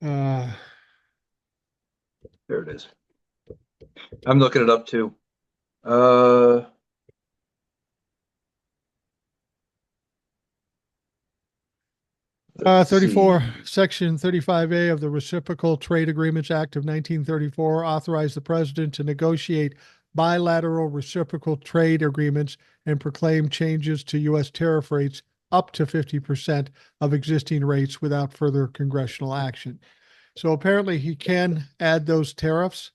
him. Uh, There it is. I'm looking it up too. Uh, 34, see. Section 35A of the Reciprocal Trade Agreements Act of 1934 authorized the president to negotiate bilateral reciprocal trade agreements and proclaim changes to U.S. tariff rates up to 50% of existing rates without further congressional action. So apparently he can add those tariffs.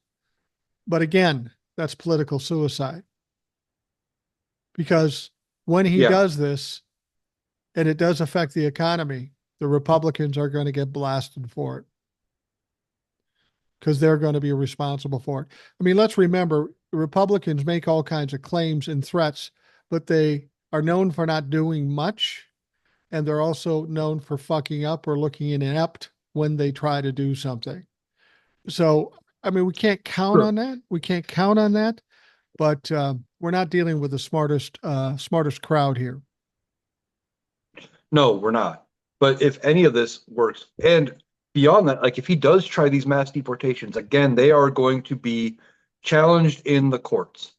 But again, that's political suicide because when he Yeah, does this and it does affect the economy, the Republicans are going to get blasted for it because they're going to be responsible for it. I mean, let's remember Republicans make all kinds of claims and threats, but they are known for not doing much. And they're also known for fucking up or looking inept when they try to do something. So, I mean, we can't count sure. on that. We can't count on that, but we're not dealing with the smartest crowd here. No, we're not. But if any of this works, and beyond that, like if he does try these mass deportations, again, they are going to be challenged in the courts.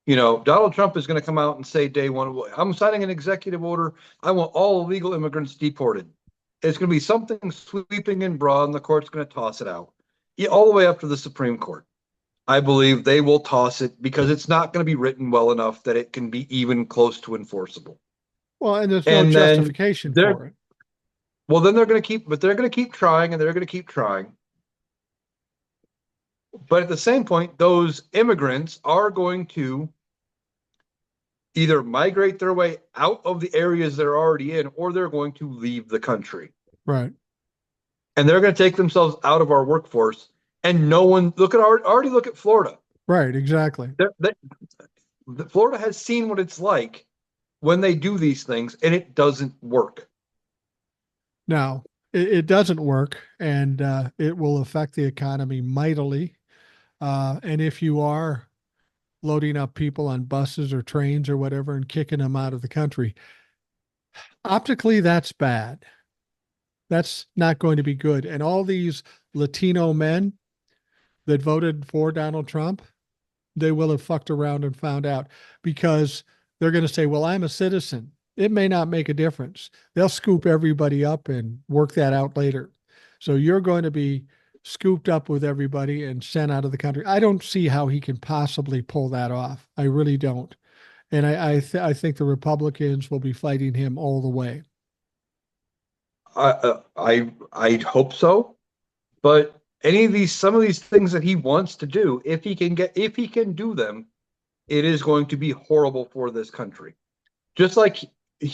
Donald Trump is going to come out and say day one, I'm signing an executive order. I want all illegal immigrants deported. It's going to be something sweeping and broad, and the court's going to toss it out. Yeah, all the way up to the Supreme Court. I believe they will toss it because it's not going to be written well enough that it can be even close to enforceable. Well, and there's no And then justification they're for it. Well, then they're going to keep trying and they're going to keep trying. But at the same point, those immigrants are going to either migrate their way out of the areas they're already in, or they're going to leave the country. Right. And they're going to take themselves out of our workforce. And no one already look at Florida. Right. Exactly. Florida has seen what it's like when they do these things, and it doesn't work. Now, it doesn't work and it will affect the economy mightily. And if you are loading up people on buses or trains or whatever and kicking them out of the country, optically, that's bad. That's not going to be good. And all these Latino men that voted for Donald Trump, they will have fucked around and found out because they're going to say, well, I'm a citizen. It may not make a difference. They'll scoop everybody up and work that out later. So you're going to be scooped up with everybody and sent out of the country. I don't see how he can possibly pull that off. I really don't. And I think the Republicans will be fighting him all the way. I hope so, but some of these things that he wants to do, if he can do them, it is going to be horrible for this country. Just like,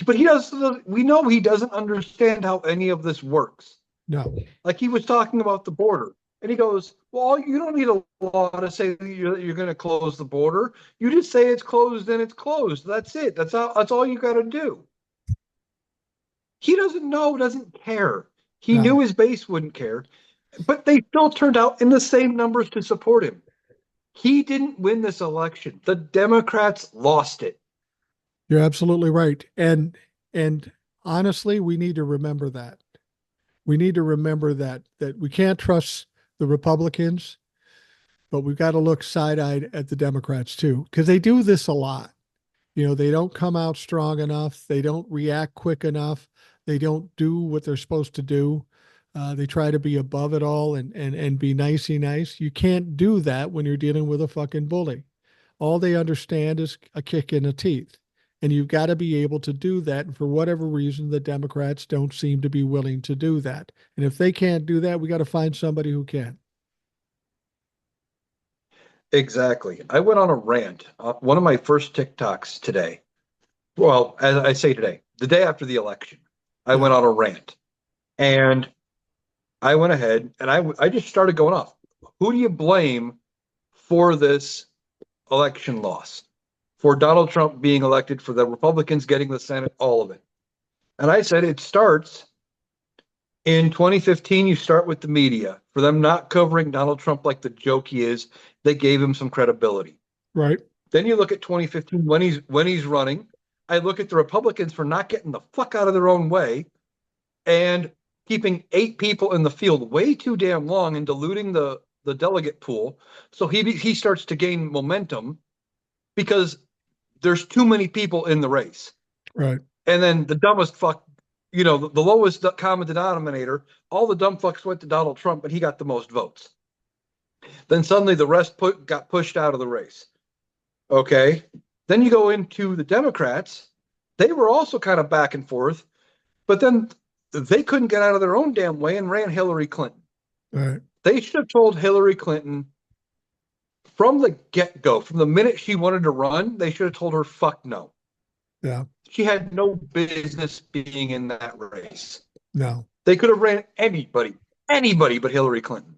but he does. We know he doesn't understand how any of this works. No. Like he was talking about the border, and he goes, "Well, you don't need a law to say that you're going to close the border. You just say it's closed, and it's closed. That's it. That's all you got to do." He doesn't know, doesn't care. He knew No. his base wouldn't care, but they still turned out in the same numbers to support him. He didn't win this election. The Democrats lost it. You're absolutely right. And honestly, we need to remember that. We need to remember that we can't trust the Republicans, but we've got to look side-eyed at the Democrats too, because they do this a lot. They don't come out strong enough. They don't react quick enough. They don't do what they're supposed to do. They try to be above it all and be nicey nice. You can't do that when you're dealing with a fucking bully. All they understand is a kick in the teeth. And you've got to be able to do that. And for whatever reason, the Democrats don't seem to be willing to do that. And if they can't do that, we got to find somebody who can. Exactly. I went on a rant. One of my first TikToks today. Well, as I say today, the day after the election, I Yeah. went on a rant, and I went ahead and I just started going off. Who do you blame for this election loss? For Donald Trump being elected, for the Republicans getting the Senate, all of it. And I said it starts in 2015. You start with the media for them not covering Donald Trump like the joke he is. They gave him some credibility. Right. Then you look at 2015 when he's running. I look at the Republicans for not getting the fuck out of their own way and keeping 8 people in the field way too damn long and diluting the delegate pool. So he starts to gain momentum because there's too many people in the race. Right. And then the dumbest fuck, the lowest common denominator, all the dumb fucks went to Donald Trump, but he got the most votes. Then suddenly the rest got pushed out of the race. Okay. Then you go into the Democrats. They were also kind of back and forth, but then they couldn't get out of their own damn way and ran Hillary Clinton. Right. They should have told Hillary Clinton, from the get-go, from the minute she wanted to run, they should have told her, fuck no. Yeah. She had no business being in that race. No. They could have ran anybody but Hillary Clinton.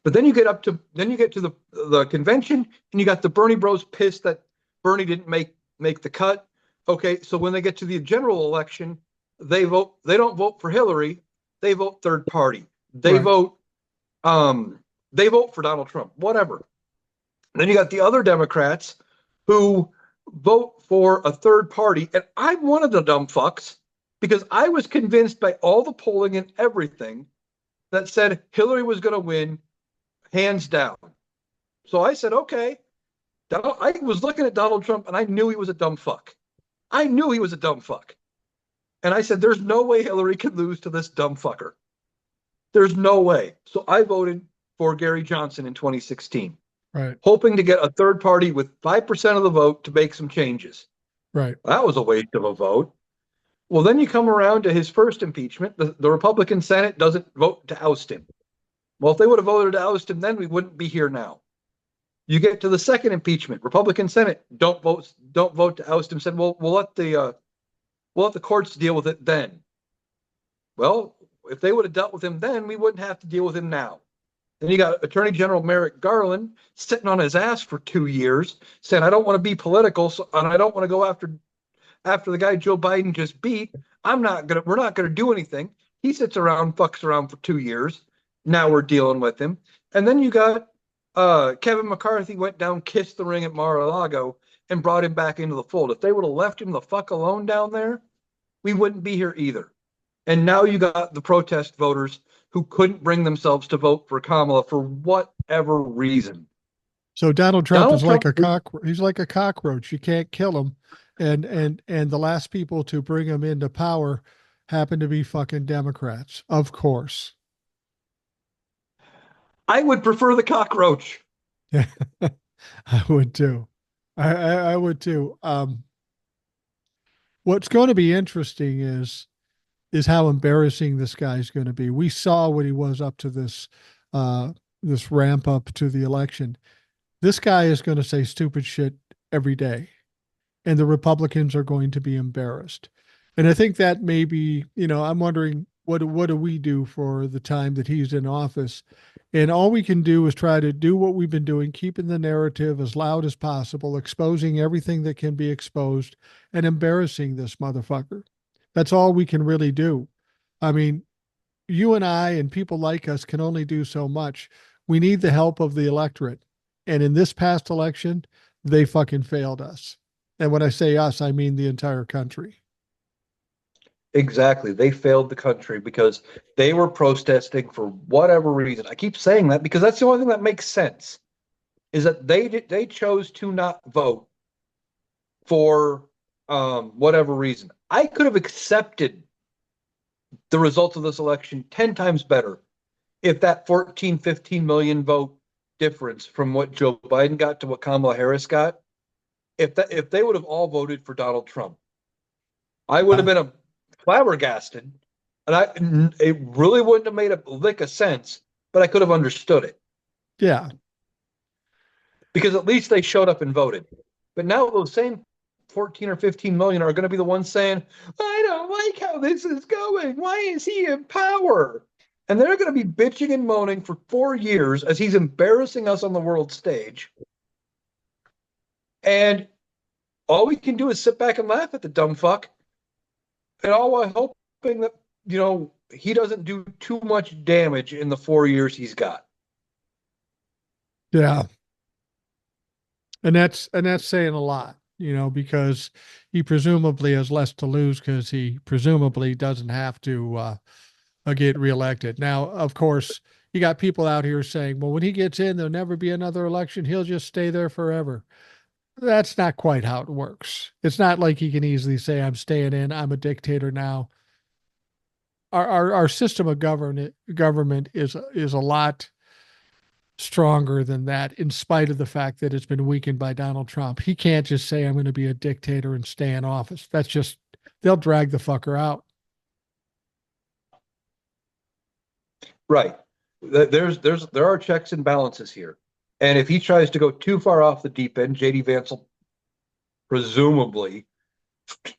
But then you get to the convention, and you got the Bernie Bros pissed that Bernie didn't make the cut. Okay, so when they get to the general election, they don't vote for Hillary, they vote third party. They Right. vote they vote for Donald Trump, whatever. Then you got the other Democrats who vote for a third party, and I'm one of the dumb fucks because I was convinced by all the polling and everything that said Hillary was going to win hands down. So I said, okay. I was looking at Donald Trump and I knew he was a dumb fuck. I knew he was a dumb fuck. And I said, there's no way Hillary can lose to this dumb fucker. There's no way. So I voted for Gary Johnson in 2016, Right. hoping to get a third party with 5% of the vote to make some changes. Right. That was a waste of a vote. Well, then you come around to his first impeachment. The Republican Senate doesn't vote to oust him. Well, if they would have voted to oust him, then we wouldn't be here now. You get to the second impeachment. Republican Senate don't vote to oust him. Said, well, we'll let the courts deal with it then. Well, if they would have dealt with him then, we wouldn't have to deal with him now. Then you got Attorney General Merrick Garland sitting on his ass for 2 years, saying, I don't want to be political, and I don't want to go after the guy Joe Biden just beat. We're not gonna do anything. He sits around, fucks around for 2 years. Now we're dealing with him. And then you got Kevin McCarthy went down, kissed the ring at Mar-a-Lago, and brought him back into the fold. If they would have left him the fuck alone down there, we wouldn't be here either. And now you got the protest voters who couldn't bring themselves to vote for Kamala for whatever reason. So Donald Trump Donald is like a Trump, he's like a cockroach. You can't kill him. And the last people to bring him into power happen to be fucking Democrats, of course. I would prefer the cockroach. Yeah, I would too. I would too. What's going to be interesting is how embarrassing this guy's going to be. We saw what he was up to this ramp up to the election. This guy is going to say stupid shit every day, and the Republicans are going to be embarrassed. And I think that maybe, I'm wondering what do we do for the time that he's in office? And all we can do is try to do what we've been doing, keeping the narrative as loud as possible, exposing everything that can be exposed, and embarrassing this motherfucker. That's all we can really do. I mean, you and I and people like us can only do so much. We need the help of the electorate. And in this past election, they fucking failed us. And when I say us, I mean the entire country. Exactly. They failed the country because they were protesting for whatever reason. I keep saying that because that's the only thing that makes sense is that they chose to not vote for whatever reason. I could have accepted the results of this election 10 times better if that 14, 15 million vote difference from what Joe Biden got to what Kamala Harris got, if they would have all voted for Donald Trump, I would have been a flabbergasted, and it really wouldn't have made a lick of sense, but I could have understood it. Yeah. Because at least they showed up and voted. But now those same 14 or 15 million are going to be the ones saying, I don't like how this is going. Why is he in power? And they're going to be bitching and moaning for 4 years as he's embarrassing us on the world stage. And all we can do is sit back and laugh at the dumb fuck. And all while hoping that, he doesn't do too much damage in the 4 years he's got. Yeah. And that's saying a lot, because he presumably has less to lose because he presumably doesn't have to get reelected. Now, of course, you got people out here saying, well, when he gets in, there'll never be another election. He'll just stay there forever. That's not quite how it works. It's not like he can easily say, I'm staying in, I'm a dictator now. Our system of government is a lot stronger than that, in spite of the fact that it's been weakened by Donald Trump. He can't just say, I'm going to be a dictator and stay in office. That's just, they'll drag the fucker out. Right. There are checks and balances here. And if he tries to go too far off the deep end, JD Vance will presumably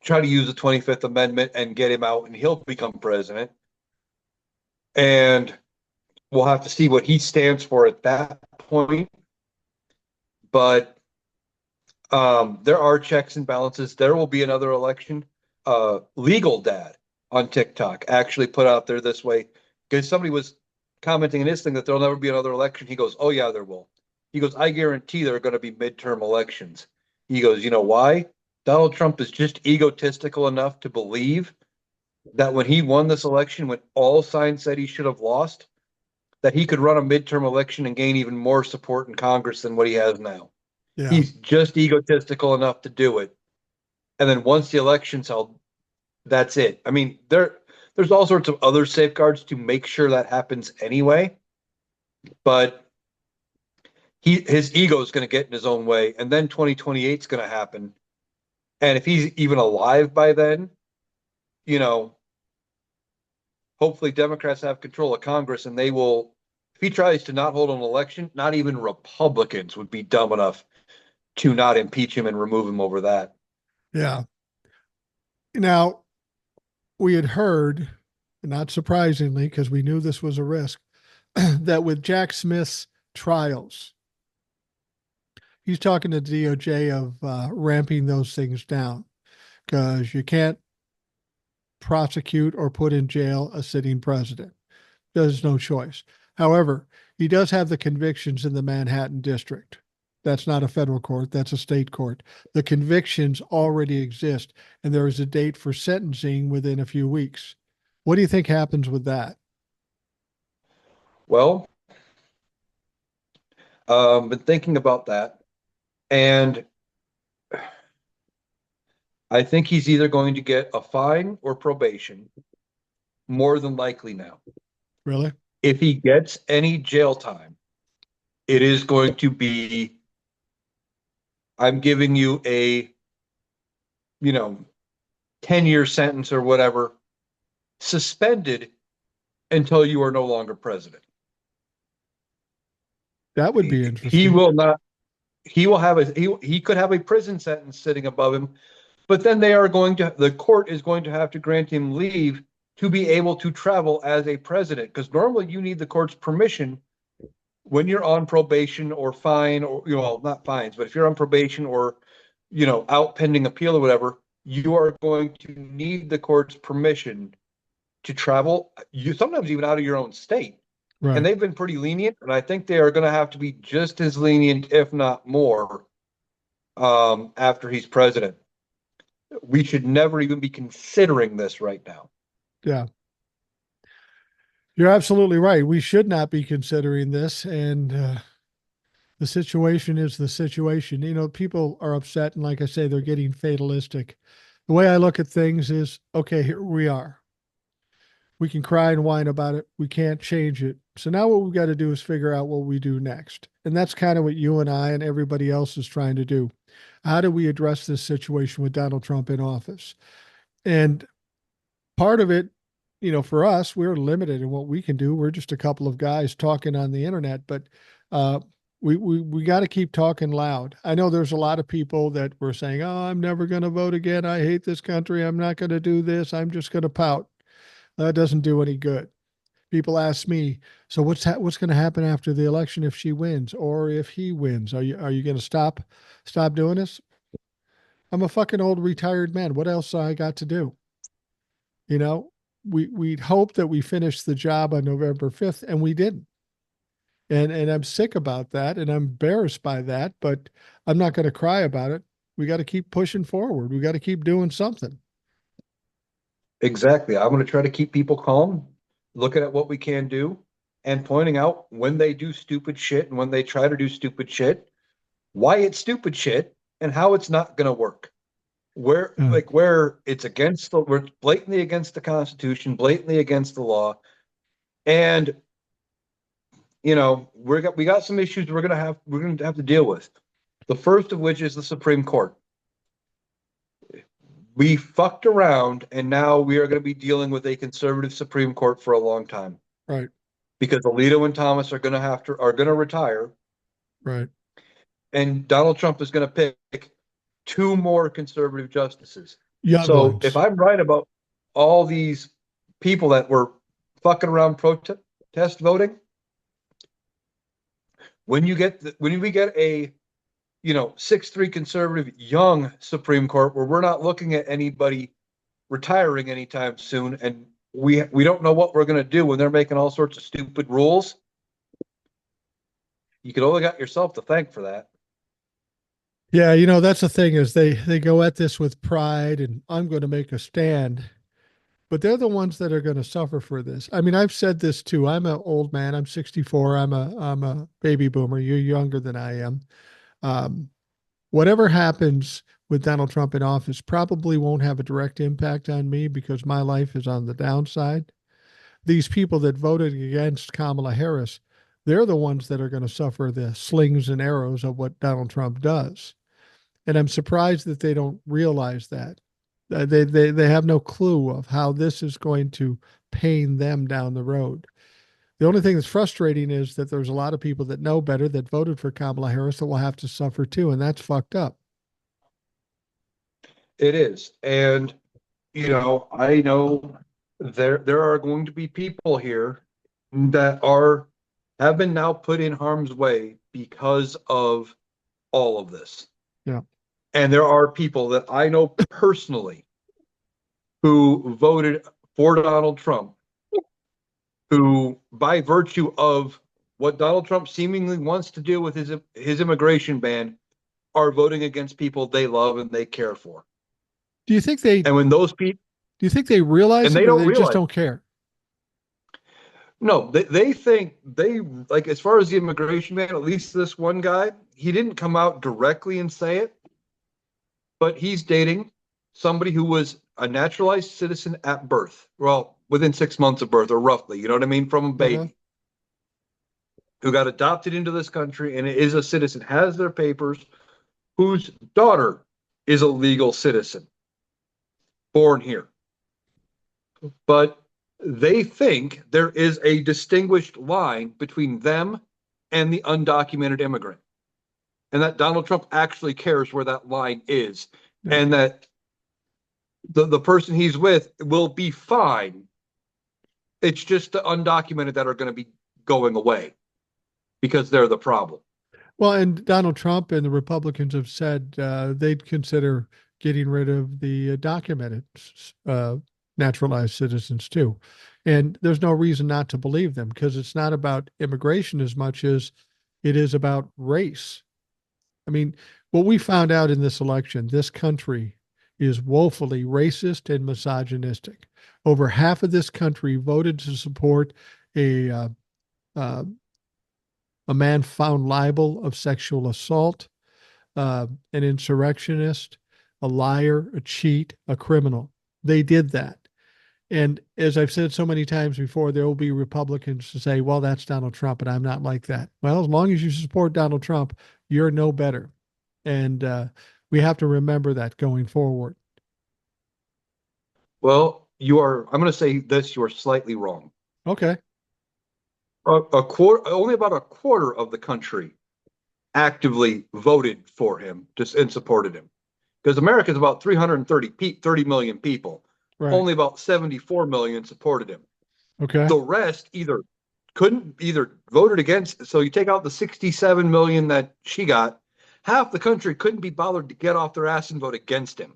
try to use the 25th Amendment and get him out, and he'll become president. And we'll have to see what he stands for at that point. But there are checks and balances. There will be another election. Legal Dad on TikTok actually put out there this way because somebody was commenting in his thing that there'll never be another election. He goes, "Oh yeah, there will." He goes, "I guarantee there are going to be midterm elections." He goes, "You know why? Donald Trump is just egotistical enough to believe that when he won this election, when all signs said he should have lost, that he could run a midterm election and gain even more support in Congress than what he has now. Yeah. He's just egotistical enough to do it. And then once the election's held, that's it. I mean, there's all sorts of other safeguards to make sure that happens anyway, but his ego is going to get in his own way, and then 2028 is going to happen. And if he's even alive by then, you know, hopefully Democrats have control of Congress and they will, if he tries to not hold an election, not even Republicans would be dumb enough to not impeach him and remove him over that. Yeah. Now, we had heard, not surprisingly, because we knew this was a risk, that with Jack Smith's trials, he's talking to the DOJ of ramping those things down because you can't prosecute or put in jail a sitting president. There's no choice. However, he does have the convictions in the Manhattan district. That's not a federal court, that's a state court. The convictions already exist, and there is a date for sentencing within a few weeks. What do you think happens with that? Well, been thinking about that, and I think he's either going to get a fine or probation, more than likely now. Really? If he gets any jail time, it is going to be, I'm giving you a, 10-year sentence or whatever, suspended until you are no longer president. That would be He interesting. will not, he will have he could have a prison sentence sitting above him, but then the court is going to have to grant him leave to be able to travel as a president. Because normally you need the court's permission when you're on probation or fine, or, not fines, but if you're on probation or, out pending appeal or whatever, you are going to need the court's permission to travel, you sometimes even out of your own state. And Right. they've been pretty lenient, and I think they are going to have to be just as lenient, if not more, after he's president. We should never even be considering this right now. Yeah. You're absolutely right. We should not be considering this. And the situation is the situation. You know, people are upset. And like I say, they're getting fatalistic. The way I look at things is okay, here we are. We can cry and whine about it. We can't change it. So now what we've got to do is figure out what we do next. And that's kind of what you and I and everybody else is trying to do. How do we address this situation with Donald Trump in office? And part of it, for us, we're limited in what we can do. We're just a couple of guys talking on the internet, but uh, we got to keep talking loud. I know there's a lot of people that were saying, "Oh, I'm never going to vote again. I hate this country. I'm not going to do this. I'm just going to pout." That doesn't do any good. People ask me, "So what's going to happen after the election if she wins or if he wins? Are you going to stop doing this?" I'm a fucking old retired man. What else I got to do? You know, we'd hope that we finished the job on November 5th, and we didn't. And I'm sick about that, and I'm embarrassed by that, but I'm not going to cry about it. We got to keep pushing forward. We got to keep doing something. Exactly. I'm going to try to keep people calm, looking at what we can do, and pointing out when they do stupid shit and when they try to do stupid shit, why it's stupid shit and how it's not going to work. Yeah. Where we're blatantly against the Constitution, blatantly against the law, and we got some issues we're going to have to deal with. The first of which is the Supreme Court. We fucked around, and now we are going to be dealing with a conservative Supreme Court for a long time Right. because Alito and Thomas are going to retire, Right. And Donald Trump is going to pick two more conservative justices. Young So if ones. I'm right about all these people that were fucking around protest voting, when we get a 6-3 conservative young Supreme Court where we're not looking at anybody retiring anytime soon, and we don't know what we're going to do when they're making all sorts of stupid rules, you could only got yourself to thank for that. Yeah, that's the thing is they go at this with pride and I'm going to make a stand, but they're the ones that are going to suffer for this. I mean, I've said this too. I'm an old man. I'm 64. I'm a baby boomer. You're younger than I am. Um, Whatever happens with Donald Trump in office probably won't have a direct impact on me because my life is on the downside. These people that voted against Kamala Harris, they're the ones that are going to suffer the slings and arrows of what Donald Trump does. And I'm surprised that they don't realize that. They have no clue of how this is going to pain them down the road. The only thing that's frustrating is that there's a lot of people that know better that voted for Kamala Harris that will have to suffer too, and that's fucked up. It is. And I know there are going to be people here that have been now put in harm's way because of all of this. Yeah. And there are people that I know personally who voted for Donald Trump, who, by virtue of what Donald Trump seemingly wants to do with his immigration ban, are voting against people they love and they care for. Do you think they And when those people, do you think they realize and it they or don't they just realize, don't care? no, they think they like, as far as the immigration ban, at least this one guy, he didn't come out directly and say it, but he's dating somebody who was a naturalized citizen at birth. Well, within 6 months of birth, or roughly, you know what I mean, from a Uh-huh. baby, who got adopted into this country and is a citizen, has their papers, whose daughter is a legal citizen, born here. But they think there is a distinguished line between them and the undocumented immigrant, and that Donald Trump actually cares where that line is, Yeah. and that the person he's with will be fine. It's just the undocumented that are going to be going away because they're the problem. Well, and Donald Trump and the Republicans have said they'd consider getting rid of the documented uh, naturalized citizens too. And there's no reason not to believe them because it's not about immigration as much as it is about race. I mean, what we found out in this election, this country is woefully racist and misogynistic. Over half of this country voted to support a uh, uh, a man found liable of sexual assault, an insurrectionist, a liar, a cheat, a criminal. They did that. And as I've said so many times before, there will be Republicans to say, well, that's Donald Trump, and I'm not like that. Well, as long as you support Donald Trump, you're no better. And we have to remember that going forward. Well, I'm going to say this, you are slightly wrong. Okay. A quarter, only about a quarter of the country actively voted for him and supported him. Because America is about 30 million people. Right. Only about 74 million supported him. Okay. The rest either voted against. So you take out the 67 million that she got, half the country couldn't be bothered to get off their ass and vote against him.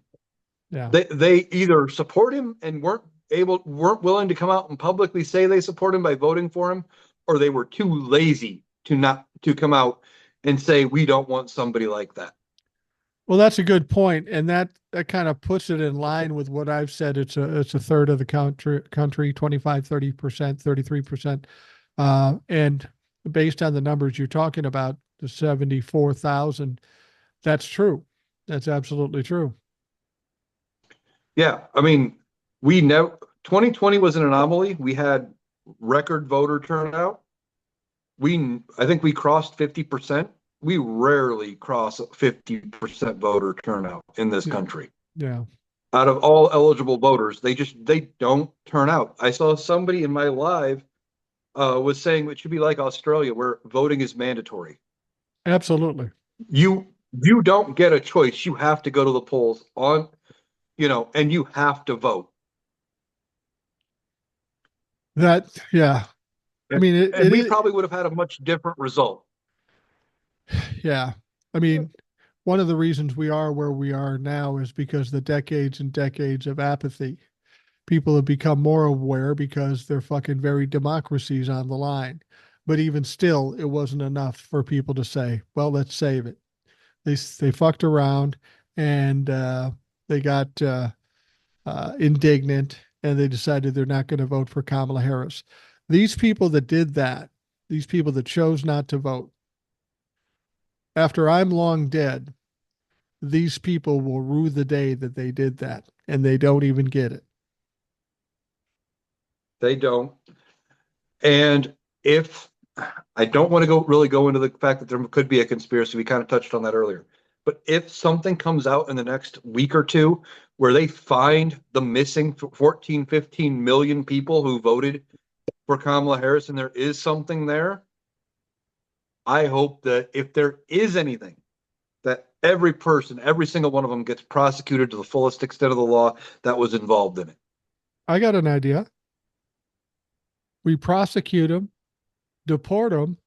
Yeah. They either support him and weren't willing to come out and publicly say they support him by voting for him, or they were too lazy to come out and say we don't want somebody like that. Well, that's a good point, and that kind of puts it in line with what I've said. It's a third of the country, 25, 30%, 33%. And based on the numbers you're talking about, the 74,000, that's true. That's absolutely true. Yeah, I mean, we never 2020 was an anomaly. We had record voter turnout. I think we crossed 50%. We rarely cross 50% voter turnout in this Yeah. country. Yeah. Out of all eligible voters, they don't turn out. I saw somebody in my live was saying it should be like Australia, where voting is mandatory. Absolutely. You don't get a choice. You have to go to the polls and you have to vote. That, yeah. I And, mean, and it we is, probably would have had a much different result. yeah. I mean, one of the reasons we are where we are now is because the decades and decades of apathy. People have become more aware because their fucking very democracies on the line. But even still, it wasn't enough for people to say, well, let's save it. They fucked around and they got indignant and they decided they're not going to vote for Kamala Harris. These people that did that, these people that chose not to vote, after I'm long dead, these people will rue the day that they did that and they don't even get it. They don't. And if I don't want to go into the fact that there could be a conspiracy, we kind of touched on that earlier. But if something comes out in the next week or two where they find the missing 14, 15 million people who voted for Kamala Harris and there is something there, I hope that if there is anything, that every person, every single one of them gets prosecuted to the fullest extent of the law that was involved in it. I got an idea. We prosecute them, deport them.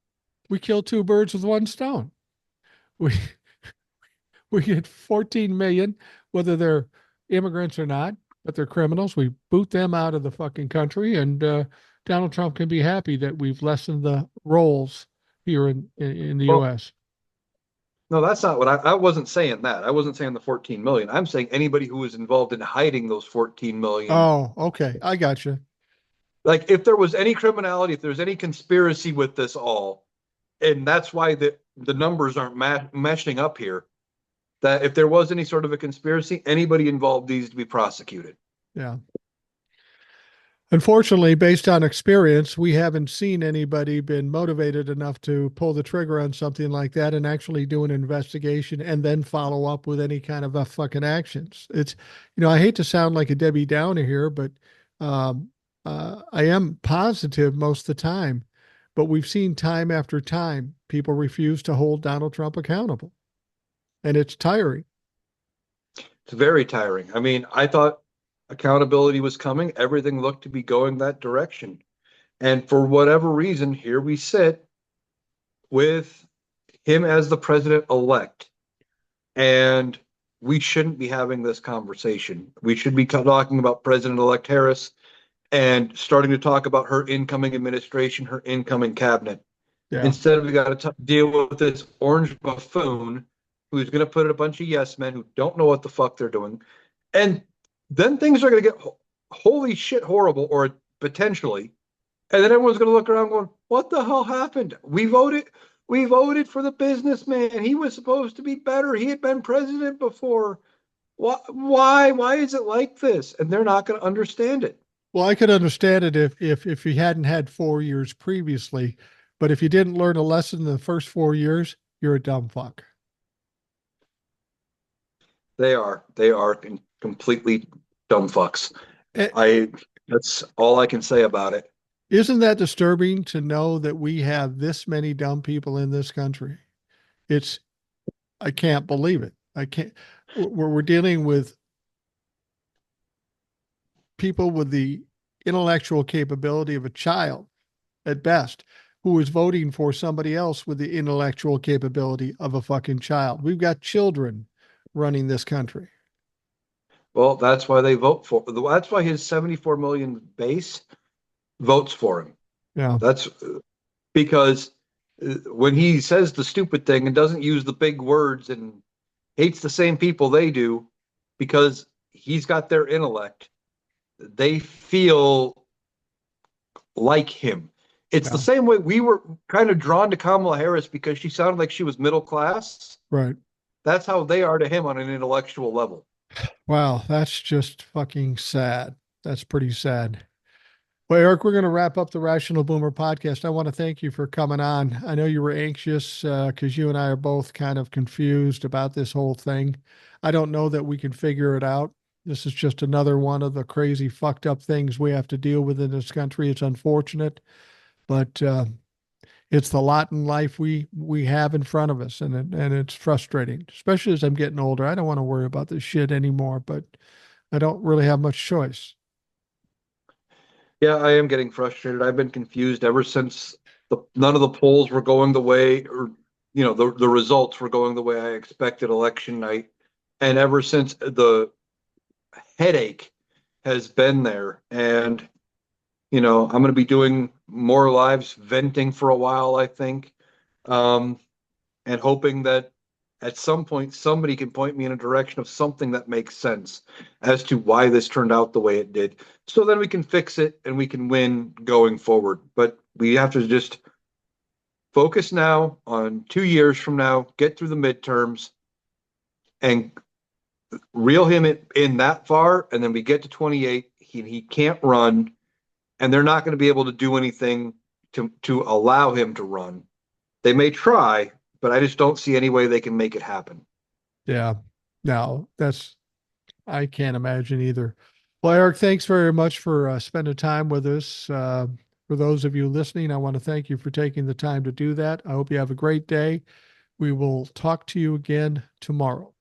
We kill two birds with one stone. We we get 14 million, whether they're immigrants or not, but they're criminals. We boot them out of the fucking country, and Donald Trump can be happy that we've lessened the rolls here in the Well, U.S. no, that's not what I wasn't saying that. I wasn't saying the 14 million. I'm saying anybody who was involved in hiding those 14 million. Oh, okay, I got you. Like if there was any criminality, if there's any conspiracy with this all, and that's why the numbers aren't meshing up here, that if there was any sort of a conspiracy, anybody involved needs to be prosecuted. Yeah. Unfortunately, based on experience, we haven't seen anybody been motivated enough to pull the trigger on something like that and actually do an investigation and then follow up with any kind of a fucking actions. It's, I hate to sound like a Debbie Downer here, but um, I am positive most of the time. But we've seen time after time people refuse to hold Donald Trump accountable, and it's tiring. It's very tiring. I mean, I thought accountability was coming. Everything looked to be going that direction. And for whatever reason, here we sit with him as the president elect. And we shouldn't be having this conversation. We should be talking about President elect Harris and starting to talk about her incoming administration, her incoming cabinet. Yeah. Instead, we got to deal with this orange buffoon who's going to put in a bunch of yes men who don't know what the fuck they're doing. And then things are going to get holy shit horrible, or potentially. And then everyone's going to look around going, what the hell happened? We voted for the businessman. He was supposed to be better. He had been president before. Why is it like this? And they're not going to understand it. Well, I could understand it if you hadn't had 4 years previously, but if you didn't learn a lesson in the first 4 years, you're a dumb fuck. They are completely dumb fucks. Eh, I That's all I can say about it. Isn't that disturbing to know that we have this many dumb people in this country? It's I can't believe it. I can't. We're dealing with people with the intellectual capability of a child at best, who is voting for somebody else with the intellectual capability of a fucking child. We've got children running this country. Well, that's why they vote for. That's why his 74 million base votes for him. Yeah. That's because when he says the stupid thing and doesn't use the big words and hates the same people they do, because he's got their intellect, they feel like him. It's the Yeah. same way we were kind of drawn to Kamala Harris because she sounded like she was middle class. Right. That's how they are to him on an intellectual level. Wow. That's just fucking sad. That's pretty sad. Well, Eric, we're going to wrap up the Rational Boomer podcast. I want to thank you for coming on. I know you were anxious because you and I are both kind of confused about this whole thing. I don't know that we can figure it out. This is just another one of the crazy, fucked up things we have to deal with in this country. It's unfortunate, but it's the lot in life we have in front of us, and it's frustrating, especially as I'm getting older. I don't want to worry about this shit anymore, but I don't really have much choice. Yeah, I am getting frustrated. I've been confused ever since none of the polls were going the way, or the results were going the way I expected election night, and ever since the headache has been there. And I'm going to be doing more lives venting for a while, I think, um, and hoping that at some point somebody can point me in a direction of something that makes sense as to why this turned out the way it did. So then we can fix it and we can win going forward. But we have to just focus now on 2 years from now, get through the midterms, and reel him in that far. And then we get to 28. He can't run, and they're not going to be able to do anything to allow him to run. They may try, but I just don't see any way they can make it happen. Yeah. No, I can't imagine either. Well, Eric, thanks very much for spending time with us. For those of you listening, I want to thank you for taking the time to do that. I hope you have a great day. We will talk to you again tomorrow.